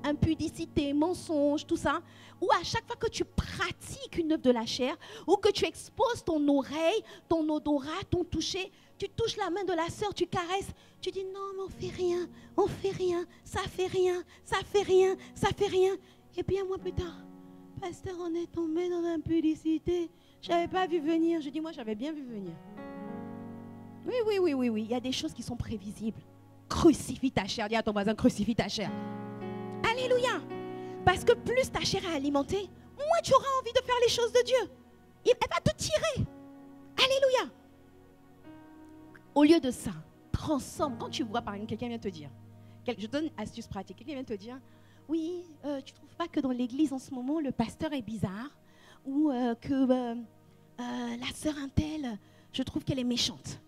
impudicité, mensonge, tout ça. Ou à chaque fois que tu pratiques une œuvre de la chair, ou que tu exposes ton oreille, ton odorat, ton toucher, tu touches la main de la sœur, tu caresses, tu dis non, mais on fait rien, ça fait rien, ça fait rien, ça fait rien. Et puis un mois plus tard, pasteur, on est tombé dans l'impudicité. Je n'avais pas vu venir. Je dis, moi, j'avais bien vu venir. Oui. Il y a des choses qui sont prévisibles. Crucifie ta chair. Dis à ton voisin, crucifie ta chair. Alléluia. Parce que plus ta chair est alimentée, moins tu auras envie de faire les choses de Dieu. Elle va te tirer. Alléluia. Au lieu de ça, transforme. Quand tu vois, par exemple, quelqu'un vient te dire, je donne une astuce pratique. Quelqu'un vient te dire, oui, tu ne trouves pas que dans l'église en ce moment, le pasteur est bizarre? Ou que la sœur Intel, je trouve qu'elle est méchante.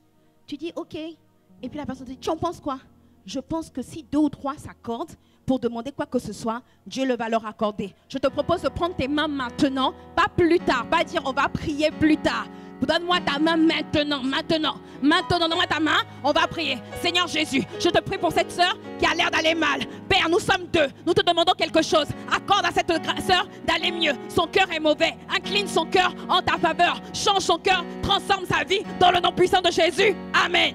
Tu dis, ok. Et puis la personne te dit, tu en penses quoi? Je pense que si 2 ou 3 s'accordent pour demander quoi que ce soit, Dieu le va leur accorder. Je te propose de prendre tes mains maintenant, pas plus tard. Pas dire, on va prier plus tard. Donne-moi ta main maintenant, donne-moi ta main, on va prier. Seigneur Jésus, je te prie pour cette sœur qui a l'air d'aller mal. Père, nous sommes 2, nous te demandons quelque chose. Accorde à cette sœur d'aller mieux. Son cœur est mauvais, incline son cœur en ta faveur. Change son cœur, transforme sa vie dans le nom puissant de Jésus. Amen.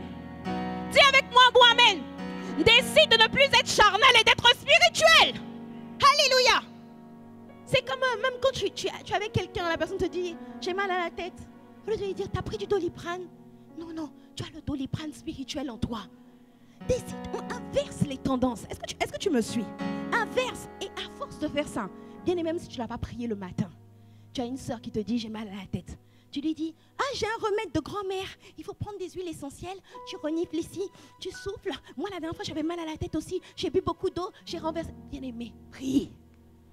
Dis avec moi un bon amen. Décide de ne plus être charnel et d'être spirituel. Alléluia. C'est comme même quand tu es avec quelqu'un, la personne te dit, j'ai mal à la tête. Au lieu de lui dire, tu as pris du Doliprane. Non, tu as le Doliprane spirituel en toi. Décide, on inverse les tendances. Est-ce que tu me suis? Inverse. Et à force de faire ça, bien et même si tu ne l'as pas prié le matin, tu as une sœur qui te dit, j'ai mal à la tête. Tu lui dis, j'ai un remède de grand-mère. Il faut prendre des huiles essentielles. Tu renifles ici, tu souffles. Moi, la dernière fois, j'avais mal à la tête aussi. J'ai bu beaucoup d'eau, j'ai renversé. Bien-aimé, prie.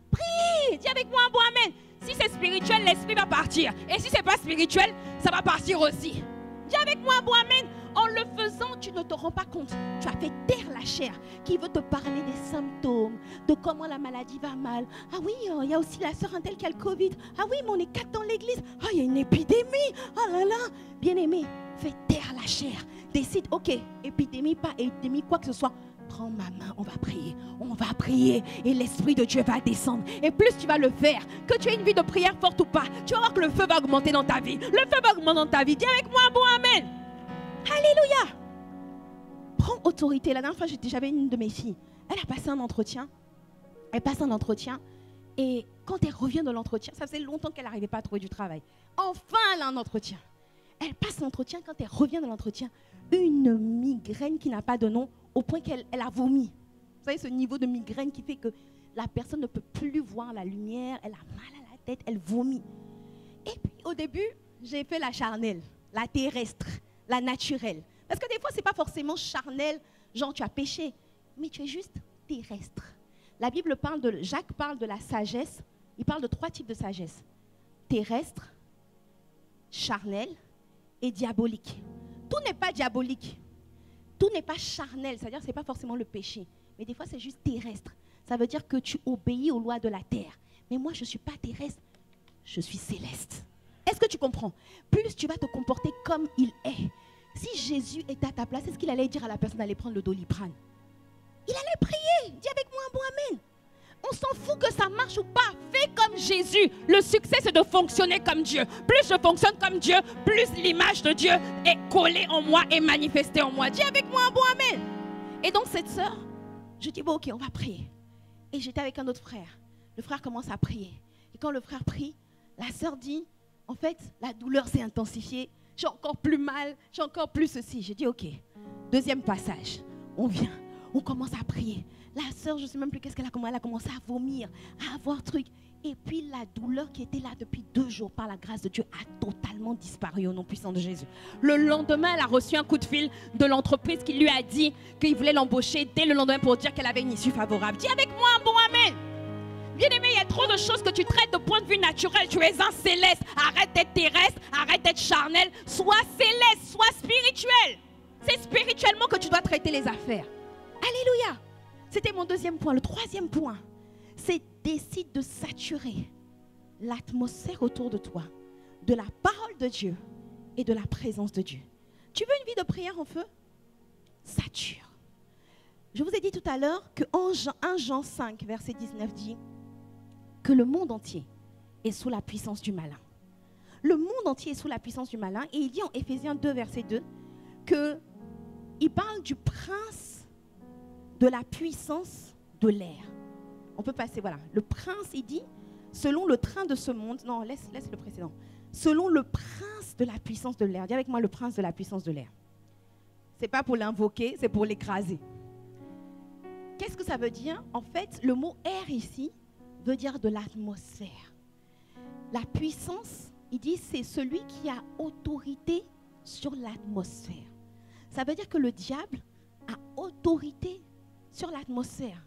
Prie. Dis avec moi un bon amen. Si c'est spirituel, l'esprit va partir. Et si ce n'est pas spirituel, ça va partir aussi. Dis avec moi un bon amen. En le faisant, tu ne te rends pas compte. Tu as fait taire la chair qui veut te parler des symptômes, de comment la maladie va mal. Ah oui, il y a aussi la sœur Intel qui a le Covid. Ah oui, mais on est 4 dans l'église. Ah, il y a une épidémie. Oh là là. Bien-aimé, fais taire la chair. Décide, ok, épidémie, pas épidémie, quoi que ce soit. Prends ma main, on va prier et l'Esprit de Dieu va descendre. Et plus tu vas le faire, que tu aies une vie de prière forte ou pas, tu vas voir que le feu va augmenter dans ta vie. Le feu va augmenter dans ta vie. Dis avec moi un bon amen. Alléluia. Prends autorité. La dernière fois, j'avais une de mes filles. Elle a passé un entretien. Elle passe un entretien. Et quand elle revient de l'entretien, ça faisait longtemps qu'elle n'arrivait pas à trouver du travail. Enfin, elle a un entretien. Elle passe l'entretien. Quand elle revient de l'entretien, une migraine qui n'a pas de nom, au point qu'elle a vomi. Vous savez, ce niveau de migraine qui fait que la personne ne peut plus voir la lumière, elle a mal à la tête, elle vomit. Et puis, au début, j'ai fait la charnelle, la terrestre, la naturelle. Parce que des fois, ce n'est pas forcément charnel, genre tu as péché, mais tu es juste terrestre. La Bible Jacques parle de la sagesse, il parle de 3 types de sagesse. Terrestre, charnelle et diabolique. tout n'est pas diabolique. Tout n'est pas charnel, c'est-à-dire que ce n'est pas forcément le péché. Mais des fois, c'est juste terrestre. Ça veut dire que tu obéis aux lois de la terre. Mais moi, je ne suis pas terrestre, je suis céleste. Est-ce que tu comprends? Plus tu vas te comporter comme il est. Si Jésus était à ta place, est-ce qu'il allait dire à la personne d'aller prendre le Doliprane? Il allait prier. Dis avec moi un bon amen. On s'en fout que ça marche ou pas. Fais comme Jésus. Le succès, c'est de fonctionner comme Dieu. Plus je fonctionne comme Dieu, plus l'image de Dieu est collée en moi et manifestée en moi. Dis avec moi un bon amen. Et donc cette sœur, je dis, bon ok, on va prier. Et j'étais avec un autre frère. Le frère commence à prier. Et quand le frère prie, la sœur dit, en fait, la douleur s'est intensifiée. J'ai encore plus mal, j'ai encore plus ceci. J'ai dit, ok, deuxième passage. On vient, on commence à prier. La sœur, je ne sais même plus qu'est-ce qu'elle a commencé. Elle a commencé à vomir, à avoir truc. Et puis la douleur qui était là depuis 2 jours, par la grâce de Dieu, a totalement disparu au nom puissant de Jésus. Le lendemain, elle a reçu un coup de fil de l'entreprise qui lui a dit qu'il voulait l'embaucher dès le lendemain pour dire qu'elle avait une issue favorable. Dis avec moi un bon amen. Bien-aimé, il y a trop de choses que tu traites de point de vue naturel. Tu es un céleste. Arrête d'être terrestre, arrête d'être charnel. Sois céleste, sois spirituel. C'est spirituellement que tu dois traiter les affaires. Alléluia. C'était mon deuxième point. Le troisième point, c'est décide de saturer l'atmosphère autour de toi, de la parole de Dieu et de la présence de Dieu. Tu veux une vie de prière en feu? Sature. Je vous ai dit tout à l'heure que 1 Jean 5, verset 19 dit que le monde entier est sous la puissance du malin. Le monde entier est sous la puissance du malin. Et il dit en Éphésiens 2, verset 2, qu'il parle du prince de la puissance de l'air. On peut passer, voilà. Le prince, il dit, selon le train de ce monde, non, laisse le précédent. Selon le prince de la puissance de l'air. Dis avec moi le prince de la puissance de l'air. Ce n'est pas pour l'invoquer, c'est pour l'écraser. Qu'est-ce que ça veut dire? En fait, le mot air ici veut dire de l'atmosphère. La puissance, il dit, c'est celui qui a autorité sur l'atmosphère. Ça veut dire que le diable a autorité sur l'atmosphère.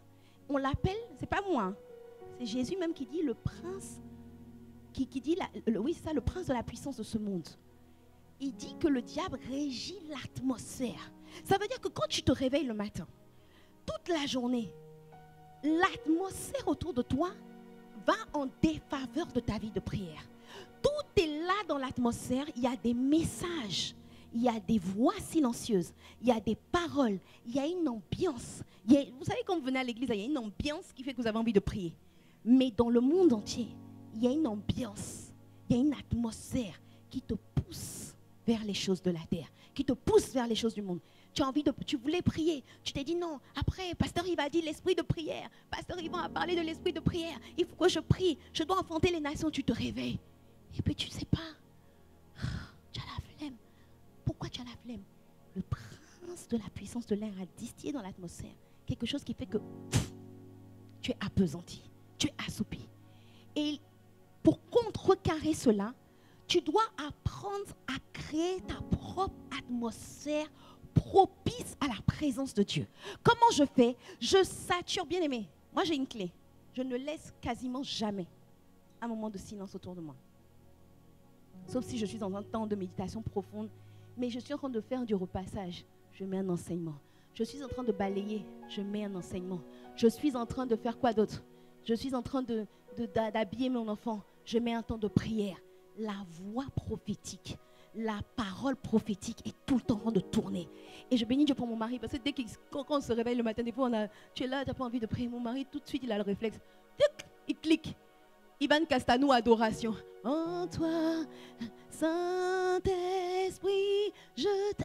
On l'appelle, c'est pas moi, hein, c'est Jésus même qui dit le prince, qui dit, oui c'est ça, le prince de la puissance de ce monde. Il dit que le diable régit l'atmosphère. Ça veut dire que quand tu te réveilles le matin, toute la journée, l'atmosphère autour de toi va en défaveur de ta vie de prière. Tout est là dans l'atmosphère. Il y a des messages, il y a des voix silencieuses, il y a des paroles, il y a une ambiance. Vous savez, quand vous venez à l'église, il y a une ambiance qui fait que vous avez envie de prier. Mais dans le monde entier, il y a une ambiance, il y a une atmosphère qui te pousse vers les choses de la terre, qui te pousse vers les choses du monde. Tu voulais prier, tu t'es dit non, après, pasteur il va dire l'esprit de prière, pasteur il va parler de l'esprit de prière, il faut que je prie, je dois affronter les nations, tu te réveilles. Et puis tu ne sais pas, tu as la flemme. Pourquoi tu as la flemme? Le prince de la puissance de l'air a distillé dans l'atmosphère quelque chose qui fait que tu es appesanti, tu es assoupi. Et pour contrecarrer cela, tu dois apprendre à créer ta propre atmosphère propice à la présence de Dieu. Comment je fais? Je sature, bien aimé. Moi, j'ai une clé. Je ne laisse quasiment jamais un moment de silence autour de moi. Sauf si je suis dans un temps de méditation profonde. Mais je suis en train de faire du repassage. Je mets un enseignement. Je suis en train de balayer. Je mets un enseignement. Je suis en train de faire quoi d'autre? Je suis en train d'habiller mon enfant. Je mets un temps de prière. La voix prophétique, la parole prophétique est tout le temps en train de tourner. Et je bénis Dieu pour mon mari, parce que quand on se réveille le matin, des fois, tu es là, tu n'as pas envie de prier. Mon mari, tout de suite, il a le réflexe. Il clique. Ivan Castanou, adoration. En toi, Saint-Esprit,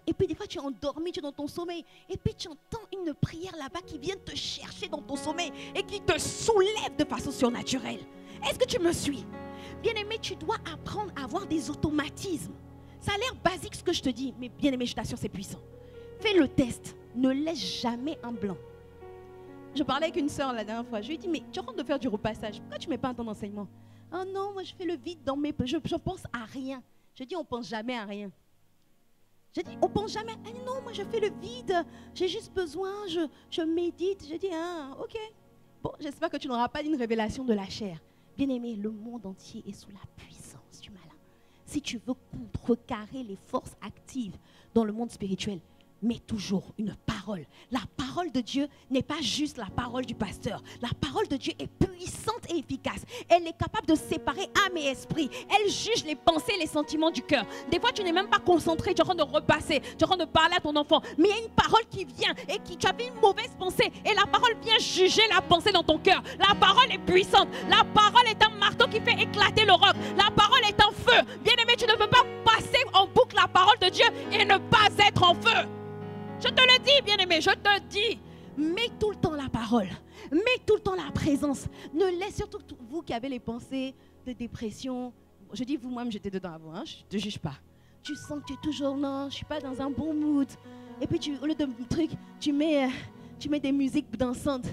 Et puis des fois, tu es endormi, tu es dans ton sommeil. Et puis tu entends une prière là-bas qui vient te chercher dans ton sommeil et qui te soulève de façon surnaturelle. Est-ce que tu me suis? Bien-aimé, tu dois apprendre à avoir des automatismes. Ça a l'air basique ce que je te dis, mais bien-aimé, je t'assure, c'est puissant. Fais le test. Ne laisse jamais un blanc. Je parlais avec une soeur la dernière fois. Je lui ai dit, mais tu es en train de faire du repassage. Pourquoi tu ne mets pas un temps d'enseignement? Oh non, moi je fais le vide dans mes... Je pense à rien. Je dis, on ne pense jamais à rien. Je dis, on ne pense jamais... Ah non, moi je fais le vide. J'ai juste besoin, je médite. Je dis, ah, ok. Bon, j'espère que tu n'auras pas une révélation de la chair. Bien-aimé, le monde entier est sous la puissance du malin. si tu veux contrecarrer les forces actives dans le monde spirituel, mets toujours une parole. La parole de Dieu n'est pas juste la parole du pasteur. La parole de Dieu est puissante et efficace. Elle est capable de séparer âme et esprit. Elle juge les pensées et les sentiments du cœur. Des fois, tu n'es même pas concentré, tu es en train de repasser, tu es en train de parler à ton enfant. Mais il y a une parole qui vient et tu avais une mauvaise pensée. Et la parole vient juger la pensée dans ton cœur. La parole est puissante. La parole est un marteau qui fait éclater le roc. La parole est un feu. Bien-aimé, tu ne peux pas passer en boucle la parole de Dieu et ne pas être en feu. Je te le dis, bien-aimé, je te dis. Mets tout le temps la parole. Mets tout le temps la présence. Ne laisse surtout vous qui avez les pensées de dépression. Je dis vous-même, j'étais dedans avant, hein, je ne te juge pas. Tu sens que tu es toujours, non, je ne suis pas dans un bon mood. Et puis, au lieu de truc, tu mets des musiques dansantes.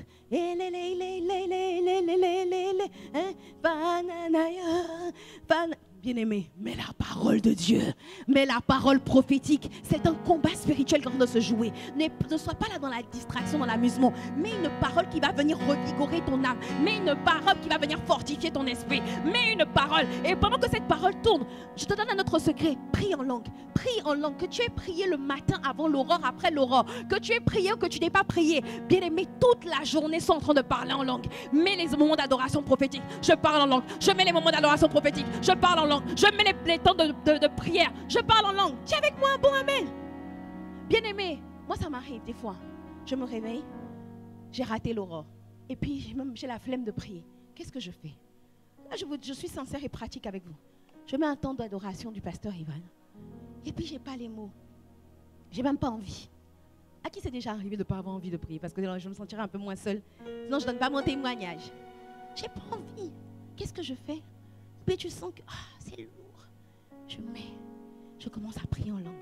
Bien-aimé, mais la parole de Dieu, mais la parole prophétique, c'est un combat spirituel qu'on doit se jouer. Ne sois pas là dans la distraction, dans l'amusement. Mets une parole qui va venir revigorer ton âme. Mets une parole qui va venir fortifier ton esprit. Mets une parole. Et pendant que cette parole tourne, je te donne un autre secret. Prie en langue. Prie en langue. Que tu aies prié le matin avant l'aurore, après l'aurore. Que tu aies prié ou que tu n'aies pas prié. Bien-aimé, toute la journée sont en train de parler en langue. Mets les moments d'adoration prophétique. Je parle en langue. Je mets les moments d'adoration prophétique. Je parle en langue. Je mets les temps de prière. Je parle en langue. Tiens avec moi un bon amen. Bien-aimé, moi ça m'arrive des fois. Je me réveille, j'ai raté l'aurore. Et puis j'ai la flemme de prier. Qu'est-ce que je fais? Là, je suis sincère et pratique avec vous. Je mets un temps d'adoration du pasteur Ivan. Et puis j'ai pas les mots. J'ai même pas envie. À qui c'est déjà arrivé de ne pas avoir envie de prier? Parce que je me sentirais un peu moins seule. Sinon je ne donne pas mon témoignage. J'ai pas envie. Qu'est-ce que je fais? Puis tu sens que c'est lourd. Je commence à prier en langue.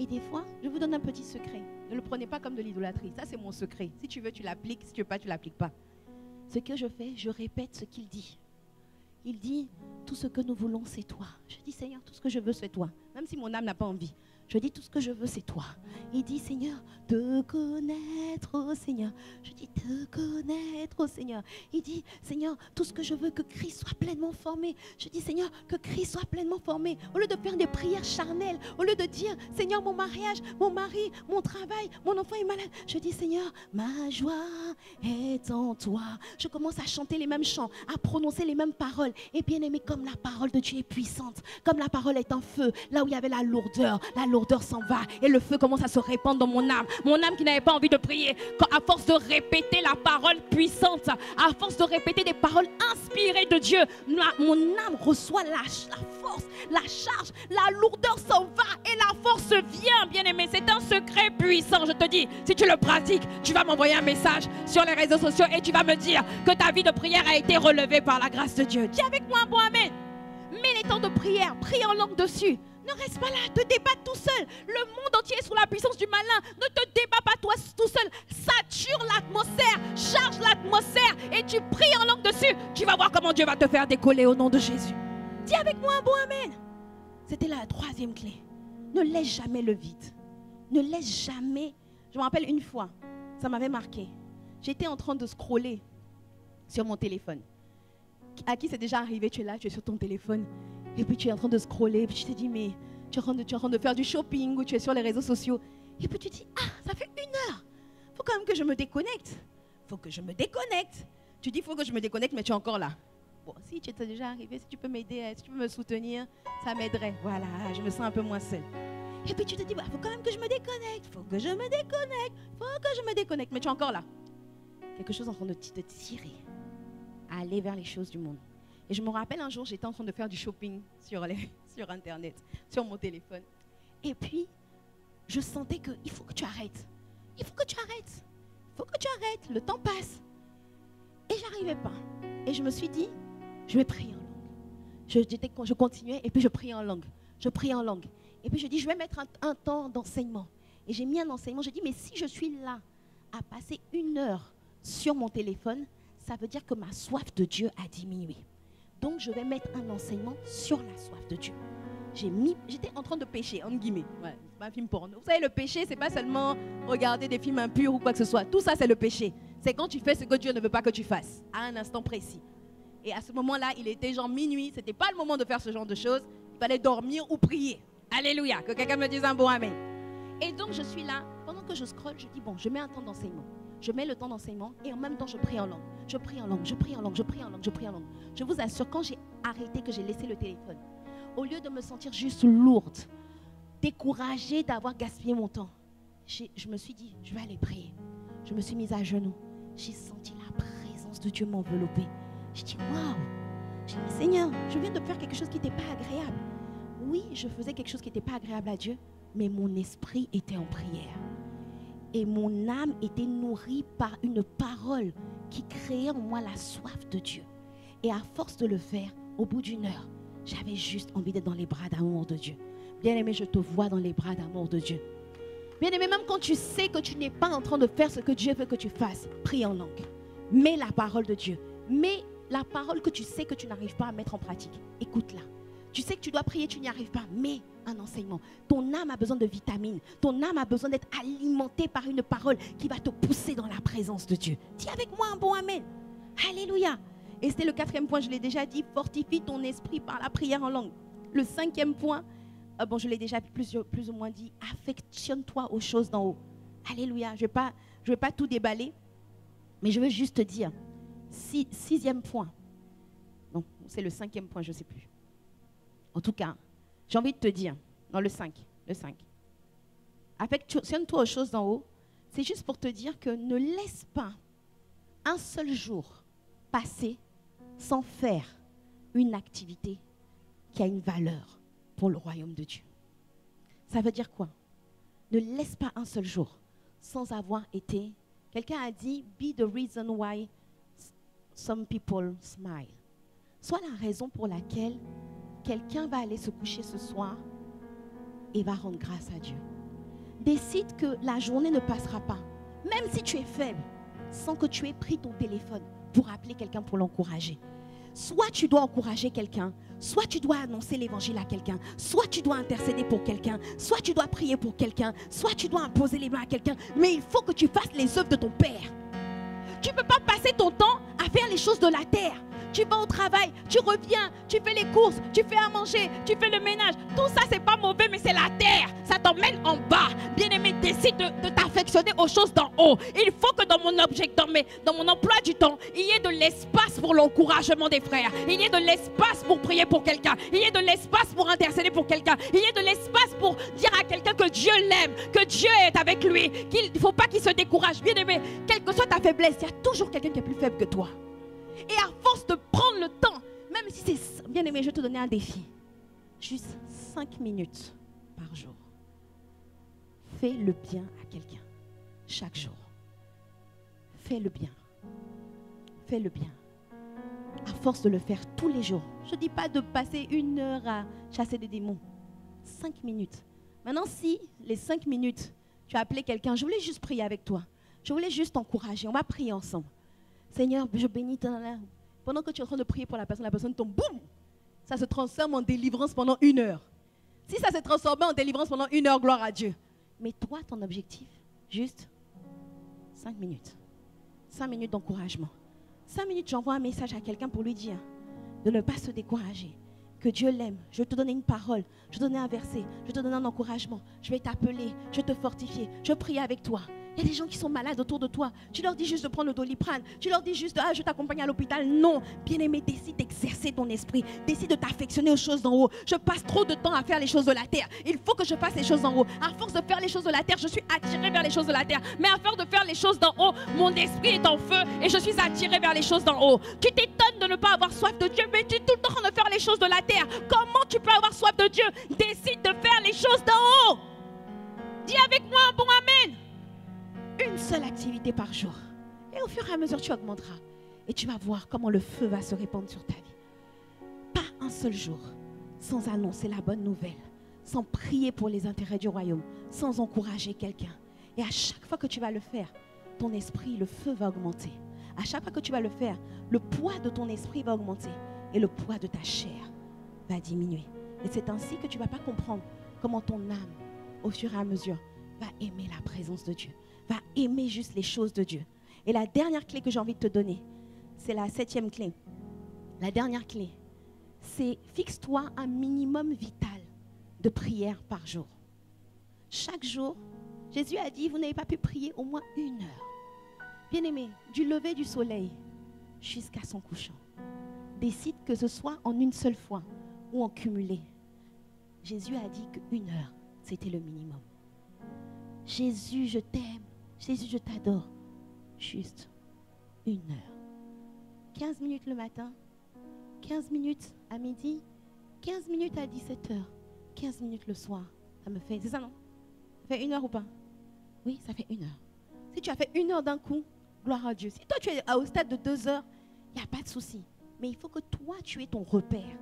Et des fois, je vous donne un petit secret. Ne le prenez pas comme de l'idolâtrie. Ça, c'est mon secret. Si tu veux, tu l'appliques. Si tu ne veux pas, tu ne l'appliques pas. Ce que je fais, je répète ce qu'il dit. Il dit, tout ce que nous voulons, c'est toi. Je dis, Seigneur, tout ce que je veux, c'est toi. Même si mon âme n'a pas envie. Je dis, tout ce que je veux, c'est toi. Il dit, Seigneur, te connaître, oh Seigneur. Je dis, te connaître, oh Seigneur. Il dit, Seigneur, tout ce que je veux, que Christ soit pleinement formé. Je dis, Seigneur, que Christ soit pleinement formé. Au lieu de faire des prières charnelles, au lieu de dire, Seigneur, mon mariage, mon mari, mon travail, mon enfant est malade. Je dis, Seigneur, ma joie est en toi. Je commence à chanter les mêmes chants, à prononcer les mêmes paroles. Et bien aimé, comme la parole de Dieu est puissante, comme la parole est un feu, là où il y avait la lourdeur s'en va et le feu commence à se répandre dans mon âme qui n'avait pas envie de prier. À force de répéter la parole puissante, à force de répéter des paroles inspirées de Dieu, mon âme reçoit la force, la charge, la lourdeur s'en va et la force vient, bien aimé. C'est un secret puissant, je te dis. Si tu le pratiques, tu vas m'envoyer un message sur les réseaux sociaux et tu vas me dire que ta vie de prière a été relevée par la grâce de Dieu. Dis avec moi un bon amen. Mets les temps de prière, prie en langue dessus. Ne reste pas là, te débatte tout seul. Le monde entier est sous la puissance du malin. Ne te débat pas toi tout seul. Sature l'atmosphère, charge l'atmosphère et tu pries en langue dessus. Tu vas voir comment Dieu va te faire décoller au nom de Jésus. Dis avec moi un bon amen. C'était la troisième clé. Ne laisse jamais le vide. Ne laisse jamais. Je me rappelle une fois, ça m'avait marqué. J'étais en train de scroller sur mon téléphone. À qui c'est déjà arrivé? Tu es là, tu es sur ton téléphone. Et puis tu es en train de scroller, et puis tu te dis, mais tu es en train de faire du shopping ou tu es sur les réseaux sociaux. Et puis tu te dis, ça fait 1 heure. Il faut quand même que je me déconnecte. Il faut que je me déconnecte. Tu dis, il faut que je me déconnecte, mais tu es encore là. Bon, si tu es déjà arrivé, si tu peux m'aider, si tu peux me soutenir, ça m'aiderait. Voilà, je me sens un peu moins seule. Et puis tu te dis, il faut quand même que je me déconnecte. Il faut que je me déconnecte. Il faut que je me déconnecte, mais tu es encore là. Quelque chose en train de te tirer à aller vers les choses du monde. Et je me rappelle un jour, j'étais en train de faire du shopping sur Internet, sur mon téléphone. Et puis, je sentais qu'il faut que tu arrêtes. Il faut que tu arrêtes. Il faut que tu arrêtes. Le temps passe. Et je n'arrivais pas. Et je me suis dit, je vais prier en langue. Je continuais et puis je priais en langue. Je priais en langue. Et puis je dis, je vais mettre un temps d'enseignement. Et j'ai mis un enseignement. Je dis, mais si je suis là à passer 1 heure sur mon téléphone, ça veut dire que ma soif de Dieu a diminué. Donc, je vais mettre un enseignement sur la soif de Dieu. J'étais en train de pécher, entre guillemets. Ouais, c'est pas un film porno. Vous savez, le péché, c'est pas seulement regarder des films impurs ou quoi que ce soit. Tout ça, c'est le péché. C'est quand tu fais ce que Dieu ne veut pas que tu fasses, à un instant précis. Et à ce moment-là, il était genre minuit. C'était pas le moment de faire ce genre de choses. Il fallait dormir ou prier. Alléluia. Que quelqu'un me dise un bon amen. Et donc, je suis là. Pendant que je scrolle, je dis, bon, je mets un temps d'enseignement. Je mets le temps d'enseignement et en même temps, je prie en langue. Je prie en langue, je prie en langue, je prie en langue, je prie en langue. Je vous assure, quand j'ai arrêté, que j'ai laissé le téléphone, au lieu de me sentir juste lourde, découragée d'avoir gaspillé mon temps, je me suis dit, je vais aller prier. Je me suis mise à genoux. J'ai senti la présence de Dieu m'envelopper. Je dis, waouh! J'ai dit, Seigneur, je viens de faire quelque chose qui n'était pas agréable. Oui, je faisais quelque chose qui n'était pas agréable à Dieu, mais mon esprit était en prière. Et mon âme était nourrie par une parole qui créait en moi la soif de Dieu. Et à force de le faire, au bout d'une heure, j'avais juste envie d'être dans les bras d'amour de Dieu. Bien-aimé, je te vois dans les bras d'amour de Dieu. Bien-aimé, même quand tu sais que tu n'es pas en train de faire ce que Dieu veut que tu fasses, prie en langue. Mets la parole de Dieu. Mets la parole que tu sais que tu n'arrives pas à mettre en pratique. Écoute-la. Tu sais que tu dois prier, tu n'y arrives pas. Mets un enseignement. Ton âme a besoin de vitamines. Ton âme a besoin d'être alimentée par une parole qui va te pousser dans la présence de Dieu. Dis avec moi un bon amen. Alléluia. Et c'était le 4e point, je l'ai déjà dit. Fortifie ton esprit par la prière en langue. Le 5e point, bon, je l'ai déjà plus ou moins dit. Affectionne-toi aux choses d'en haut. Alléluia. Je vais pas tout déballer, mais je veux juste te dire. 6e point. Non, c'est le 5e point, je ne sais plus. En tout cas, j'ai envie de te dire, dans le 5. Affectionne-toi aux choses d'en haut. C'est juste pour te dire que ne laisse pas un seul jour passer sans faire une activité qui a une valeur pour le royaume de Dieu. Ça veut dire quoi? Ne laisse pas un seul jour sans avoir été... Quelqu'un a dit, be the reason why some people smile. Sois la raison pour laquelle quelqu'un va aller se coucher ce soir et va rendre grâce à Dieu. Décide que la journée ne passera pas, même si tu es faible, sans que tu aies pris ton téléphone pour appeler quelqu'un pour l'encourager. Soit tu dois encourager quelqu'un, soit tu dois annoncer l'évangile à quelqu'un, soit tu dois intercéder pour quelqu'un, soit tu dois prier pour quelqu'un, soit tu dois imposer les mains à quelqu'un, mais il faut que tu fasses les œuvres de ton Père. Tu ne peux pas passer ton temps à faire les choses de la terre. Tu vas au travail, tu reviens, tu fais les courses, tu fais à manger, tu fais le ménage. Tout ça, c'est pas mauvais, mais c'est la terre. Ça t'emmène en bas. Bien-aimé, décide de t'affectionner aux choses d'en haut. Il faut que dans mon emploi du temps, il y ait de l'espace pour l'encouragement des frères. Il y ait de l'espace pour prier pour quelqu'un. Il y ait de l'espace pour intercéder pour quelqu'un. Il y ait de l'espace pour dire à quelqu'un que Dieu l'aime, que Dieu est avec lui, qu'il ne faut pas qu'il se décourage. Bien-aimé, quelle que soit ta faiblesse, il y a toujours quelqu'un qui est plus faible que toi. Et à force de prendre le temps, même si c'est... Bien-aimé, je vais te donner un défi. Juste 5 minutes par jour. Fais le bien à quelqu'un. Chaque jour. Fais le bien. Fais le bien. À force de le faire tous les jours. Je ne dis pas de passer 1 heure à chasser des démons. 5 minutes. Maintenant, si les 5 minutes, tu as appelé quelqu'un, je voulais juste prier avec toi. Je voulais juste t'encourager. On va prier ensemble. Seigneur, je bénis ton âme. Pendant que tu es en train de prier pour la personne tombe, boum, ça se transforme en délivrance pendant 1 heure. Si ça s'est transformé en délivrance pendant 1 heure, gloire à Dieu. Mais toi, ton objectif, juste 5 minutes. 5 minutes d'encouragement. 5 minutes, j'envoie un message à quelqu'un pour lui dire de ne pas se décourager, que Dieu l'aime. Je vais te donner une parole, je vais te donner un verset, je vais te donner un encouragement. Je vais t'appeler, je vais te fortifier, je vais prier avec toi. Il y a des gens qui sont malades autour de toi. Tu leur dis juste de prendre le Doliprane. Tu leur dis juste, je t'accompagne à l'hôpital. Non, bien-aimé, décide d'exercer ton esprit. Décide de t'affectionner aux choses d'en haut. Je passe trop de temps à faire les choses de la terre. Il faut que je fasse les choses d'en haut. À force de faire les choses de la terre, je suis attirée vers les choses de la terre. Mais à force de faire les choses d'en haut, mon esprit est en feu et je suis attirée vers les choses d'en haut. Tu t'étonnes de ne pas avoir soif de Dieu, mais tu es tout le temps en train de faire les choses de la terre. Comment tu peux avoir soif de Dieu? Décide de faire les choses d'en haut. Dis avec moi un bon amen. Une seule activité par jour. Et au fur et à mesure, tu augmenteras. Et tu vas voir comment le feu va se répandre sur ta vie. Pas un seul jour sans annoncer la bonne nouvelle, sans prier pour les intérêts du royaume, sans encourager quelqu'un. Et à chaque fois que tu vas le faire, ton esprit, le feu va augmenter. À chaque fois que tu vas le faire, le poids de ton esprit va augmenter. Et le poids de ta chair va diminuer. Et c'est ainsi que tu ne vas pas comprendre comment ton âme, au fur et à mesure, va aimer la présence de Dieu. Va aimer juste les choses de Dieu. Et la dernière clé que j'ai envie de te donner, c'est la 7e clé. La dernière clé, c'est fixe-toi un minimum vital de prière par jour. Chaque jour, Jésus a dit, vous n'avez pas pu prier au moins 1 heure. Bien-aimé, du lever du soleil jusqu'à son couchant. Décide que ce soit en une seule fois ou en cumulé. Jésus a dit qu'1 heure, c'était le minimum. Jésus, je t'aime. Jésus, je t'adore. Juste 1 heure. 15 minutes le matin, 15 minutes à midi, 15 minutes à 17h, 15 minutes le soir. Ça me fait, c'est ça non? Ça fait 1 heure ou pas? Oui, ça fait 1 heure. Si tu as fait 1 heure d'un coup, gloire à Dieu. Si toi tu es au stade de 2 heures, il n'y a pas de souci. Mais il faut que toi tu aies ton repère.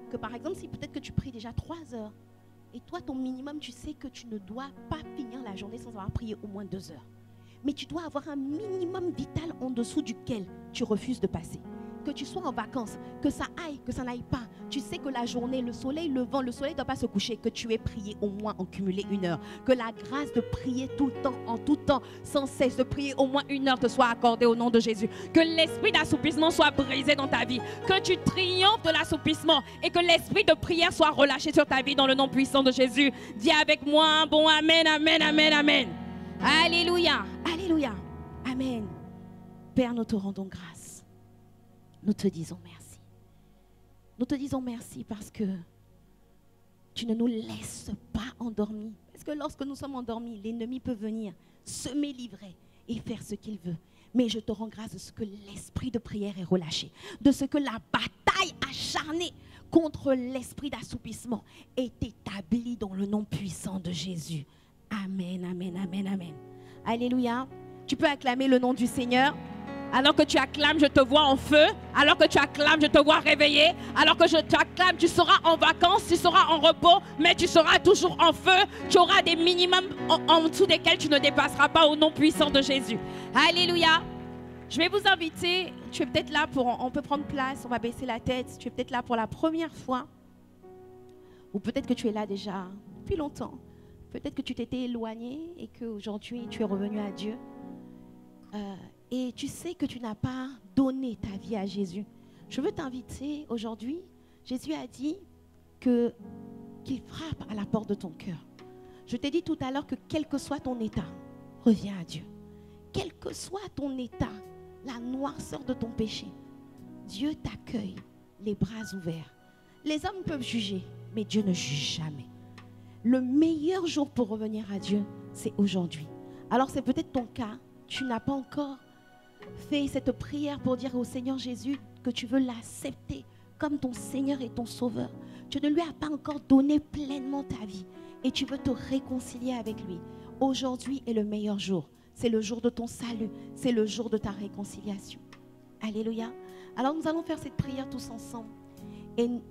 Que par exemple, si peut-être que tu pries déjà 3 heures, et toi ton minimum, tu sais que tu ne dois pas finir la journée sans avoir prié au moins 2 heures. Mais tu dois avoir un minimum vital en dessous duquel tu refuses de passer. Que tu sois en vacances, que ça aille, que ça n'aille pas. Tu sais que la journée, le soleil levant, le soleil ne doit pas se coucher, que tu aies prié au moins en cumulé 1 heure. Que la grâce de prier tout le temps, en tout temps, sans cesse, de prier au moins 1 heure te soit accordée au nom de Jésus. Que l'esprit d'assoupissement soit brisé dans ta vie. Que tu triomphes de l'assoupissement et que l'esprit de prière soit relâché sur ta vie dans le nom puissant de Jésus. Dis avec moi un bon amen, amen, amen, amen. Alléluia, alléluia, amen. Père, nous te rendons grâce. Nous te disons merci. Nous te disons merci parce que tu ne nous laisses pas endormis. Parce que lorsque nous sommes endormis, l'ennemi peut venir semer l'ivraie et faire ce qu'il veut. Mais je te rends grâce de ce que l'esprit de prière est relâché. De ce que la bataille acharnée contre l'esprit d'assoupissement est établie dans le nom puissant de Jésus. Amen, amen, amen, amen. Alléluia. Tu peux acclamer le nom du Seigneur. Alors que tu acclames, je te vois en feu. Alors que tu acclames, je te vois réveillé. Alors que je t'acclame, tu seras en vacances, tu seras en repos, mais tu seras toujours en feu. Tu auras des minimums en dessous desquels tu ne dépasseras pas au nom puissant de Jésus. Alléluia. Je vais vous inviter, tu es peut-être là pour, on peut prendre place, on va baisser la tête. Tu es peut-être là pour la première fois. Ou peut-être que tu es là déjà depuis longtemps. Peut-être que tu t'étais éloigné et qu'aujourd'hui tu es revenu à Dieu. Et tu sais que tu n'as pas donné ta vie à Jésus. Je veux t'inviter aujourd'hui. Jésus a dit qu'il frappe à la porte de ton cœur. Je t'ai dit tout à l'heure que quel que soit ton état, reviens à Dieu. Quel que soit ton état, la noirceur de ton péché, Dieu t'accueille les bras ouverts. Les hommes peuvent juger, mais Dieu ne juge jamais. Le meilleur jour pour revenir à Dieu, c'est aujourd'hui. Alors c'est peut-être ton cas. Tu n'as pas encore fait cette prière pour dire au Seigneur Jésus que tu veux l'accepter comme ton Seigneur et ton Sauveur. Tu ne lui as pas encore donné pleinement ta vie et tu veux te réconcilier avec lui. Aujourd'hui est le meilleur jour. C'est le jour de ton salut. C'est le jour de ta réconciliation. Alléluia. Alors nous allons faire cette prière tous ensemble.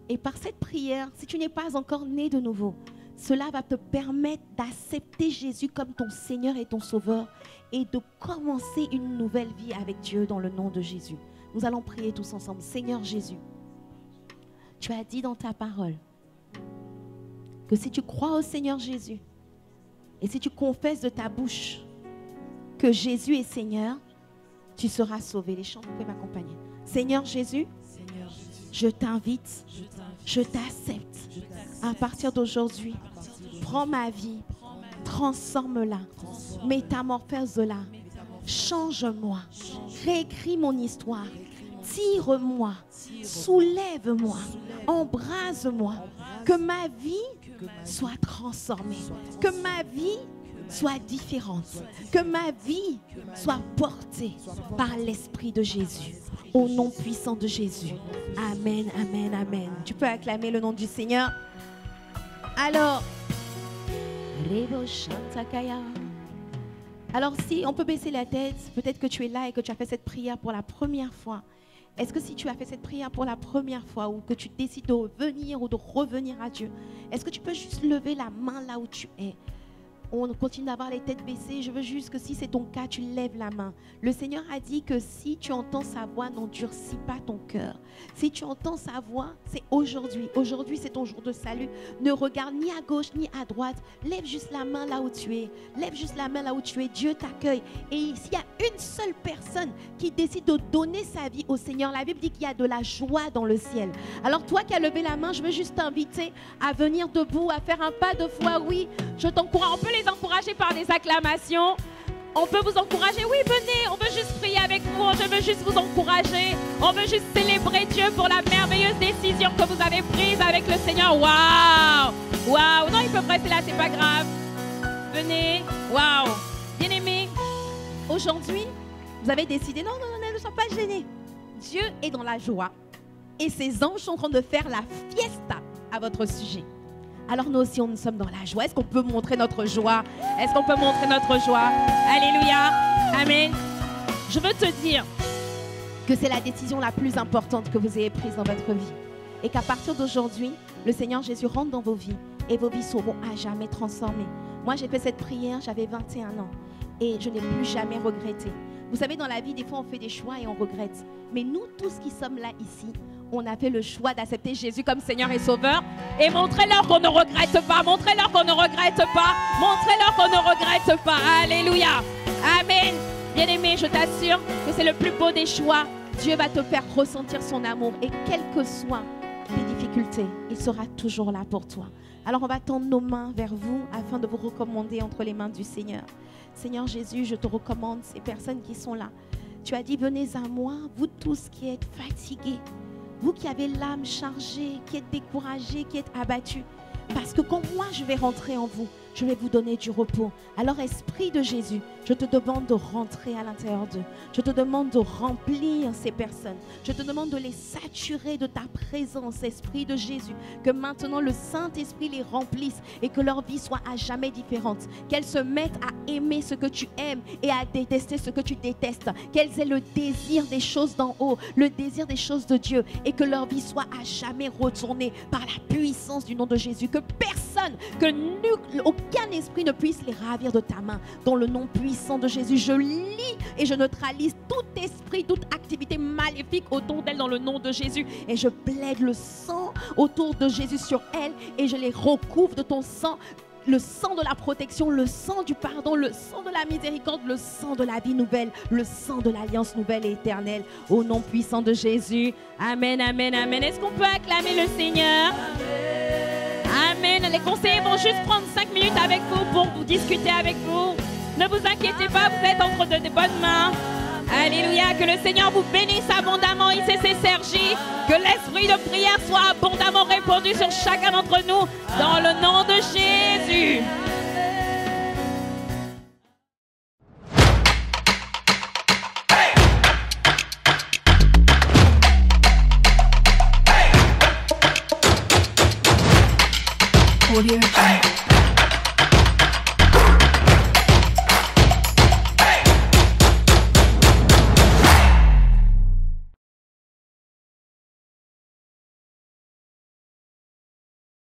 Et par cette prière, si tu n'es pas encore né de nouveau, cela va te permettre d'accepter Jésus comme ton Seigneur et ton Sauveur et de commencer une nouvelle vie avec Dieu dans le nom de Jésus. Nous allons prier tous ensemble. Seigneur Jésus, tu as dit dans ta parole que si tu crois au Seigneur Jésus et si tu confesses de ta bouche que Jésus est Seigneur, tu seras sauvé. Les chants, vous pouvez m'accompagner. Seigneur Jésus, je t'invite, je t'accepte. À partir d'aujourd'hui, prends ma vie, transforme-la, métamorphose-la, change-moi, réécris mon histoire, tire-moi, soulève-moi, embrase-moi, que ma vie soit transformée, que ma vie soit différente, que ma vie soit portée par l'Esprit de Jésus. Au nom puissant de Jésus. Amen, amen, amen. Tu peux acclamer le nom du Seigneur. Alors, si on peut baisser la tête, peut-être que tu es là et que tu as fait cette prière pour la première fois. Est-ce que si tu as fait cette prière pour la première fois ou que tu décides de venir ou de revenir à Dieu, est-ce que tu peux juste lever la main là où tu es? On continue d'avoir les têtes baissées. Je veux juste que si c'est ton cas, tu lèves la main. Le Seigneur a dit que si tu entends sa voix, n'endurcis pas ton cœur. Si tu entends sa voix, c'est aujourd'hui. Aujourd'hui, c'est ton jour de salut. Ne regarde ni à gauche ni à droite. Lève juste la main là où tu es. Lève juste la main là où tu es. Dieu t'accueille. Et s'il y a une seule personne qui décide de donner sa vie au Seigneur, la Bible dit qu'il y a de la joie dans le ciel. Alors toi qui as levé la main, je veux juste t'inviter à venir debout, à faire un pas de foi. Oui, je t'encourage. On peut les encourager par des acclamations. On peut vous encourager. Oui, venez, on veut juste prier avec vous. Je veux juste vous encourager. On veut juste célébrer Dieu pour la merveilleuse décision que vous avez prise avec le Seigneur. Waouh! Waouh! Non, ils peuvent rester là, c'est pas grave. Venez. Waouh! Bien-aimés, aujourd'hui, vous avez décidé, non, ne sois pas gênés. Dieu est dans la joie et ses anges sont en train de faire la fiesta à votre sujet. Alors nous aussi, nous sommes dans la joie. Est-ce qu'on peut montrer notre joie? Est-ce qu'on peut montrer notre joie? Alléluia. Amen. Je veux te dire que c'est la décision la plus importante que vous ayez prise dans votre vie. Et qu'à partir d'aujourd'hui, le Seigneur Jésus rentre dans vos vies et vos vies seront à jamais transformées. Moi, j'ai fait cette prière, j'avais 21 ans et je n'ai plus jamais regretté. Vous savez, dans la vie, des fois, on fait des choix et on regrette. Mais nous, tous qui sommes là ici, on a fait le choix d'accepter Jésus comme Seigneur et Sauveur. Et montrez-leur qu'on ne regrette pas. Montrez-leur qu'on ne regrette pas. Montrez-leur qu'on ne regrette pas. Alléluia. Amen. Bien-aimé, je t'assure que c'est le plus beau des choix. Dieu va te faire ressentir son amour. Et quelles que soient tes difficultés, il sera toujours là pour toi. Alors on va tendre nos mains vers vous afin de vous recommander entre les mains du Seigneur. Seigneur Jésus, je te recommande ces personnes qui sont là. Tu as dit, venez à moi, vous tous qui êtes fatigués. Vous qui avez l'âme chargée, qui êtes découragés, qui êtes abattus. Parce que quand moi je vais rentrer en vous, je vais vous donner du repos. Alors Esprit de Jésus, je te demande de rentrer à l'intérieur d'eux. Je te demande de remplir ces personnes. Je te demande de les saturer de ta présence, Esprit de Jésus. Que maintenant le Saint-Esprit les remplisse et que leur vie soit à jamais différente. Qu'elles se mettent à aimer ce que tu aimes et à détester ce que tu détestes. Qu'elles aient le désir des choses d'en haut, le désir des choses de Dieu et que leur vie soit à jamais retournée par la puissance du nom de Jésus. Que personne, aucun esprit ne puisse les ravir de ta main. Dans le nom puissant de Jésus, je lis et je neutralise tout esprit, toute activité maléfique autour d'elle dans le nom de Jésus. Et je plaide le sang autour de Jésus sur elle et je les recouvre de ton sang. Le sang de la protection, le sang du pardon, le sang de la miséricorde, le sang de la vie nouvelle, le sang de l'alliance nouvelle et éternelle. Au nom puissant de Jésus. Amen, amen, amen. Est-ce qu'on peut acclamer le Seigneur? Amen. Les conseillers vont juste prendre 5 minutes avec vous pour vous discuter avec vous. Ne vous inquiétez pas, vous êtes entre de bonnes mains. Alléluia, que le Seigneur vous bénisse abondamment, ICC Cergy. Que l'esprit de prière soit abondamment répandu sur chacun d'entre nous, dans le nom de Jésus. Audio Jungle.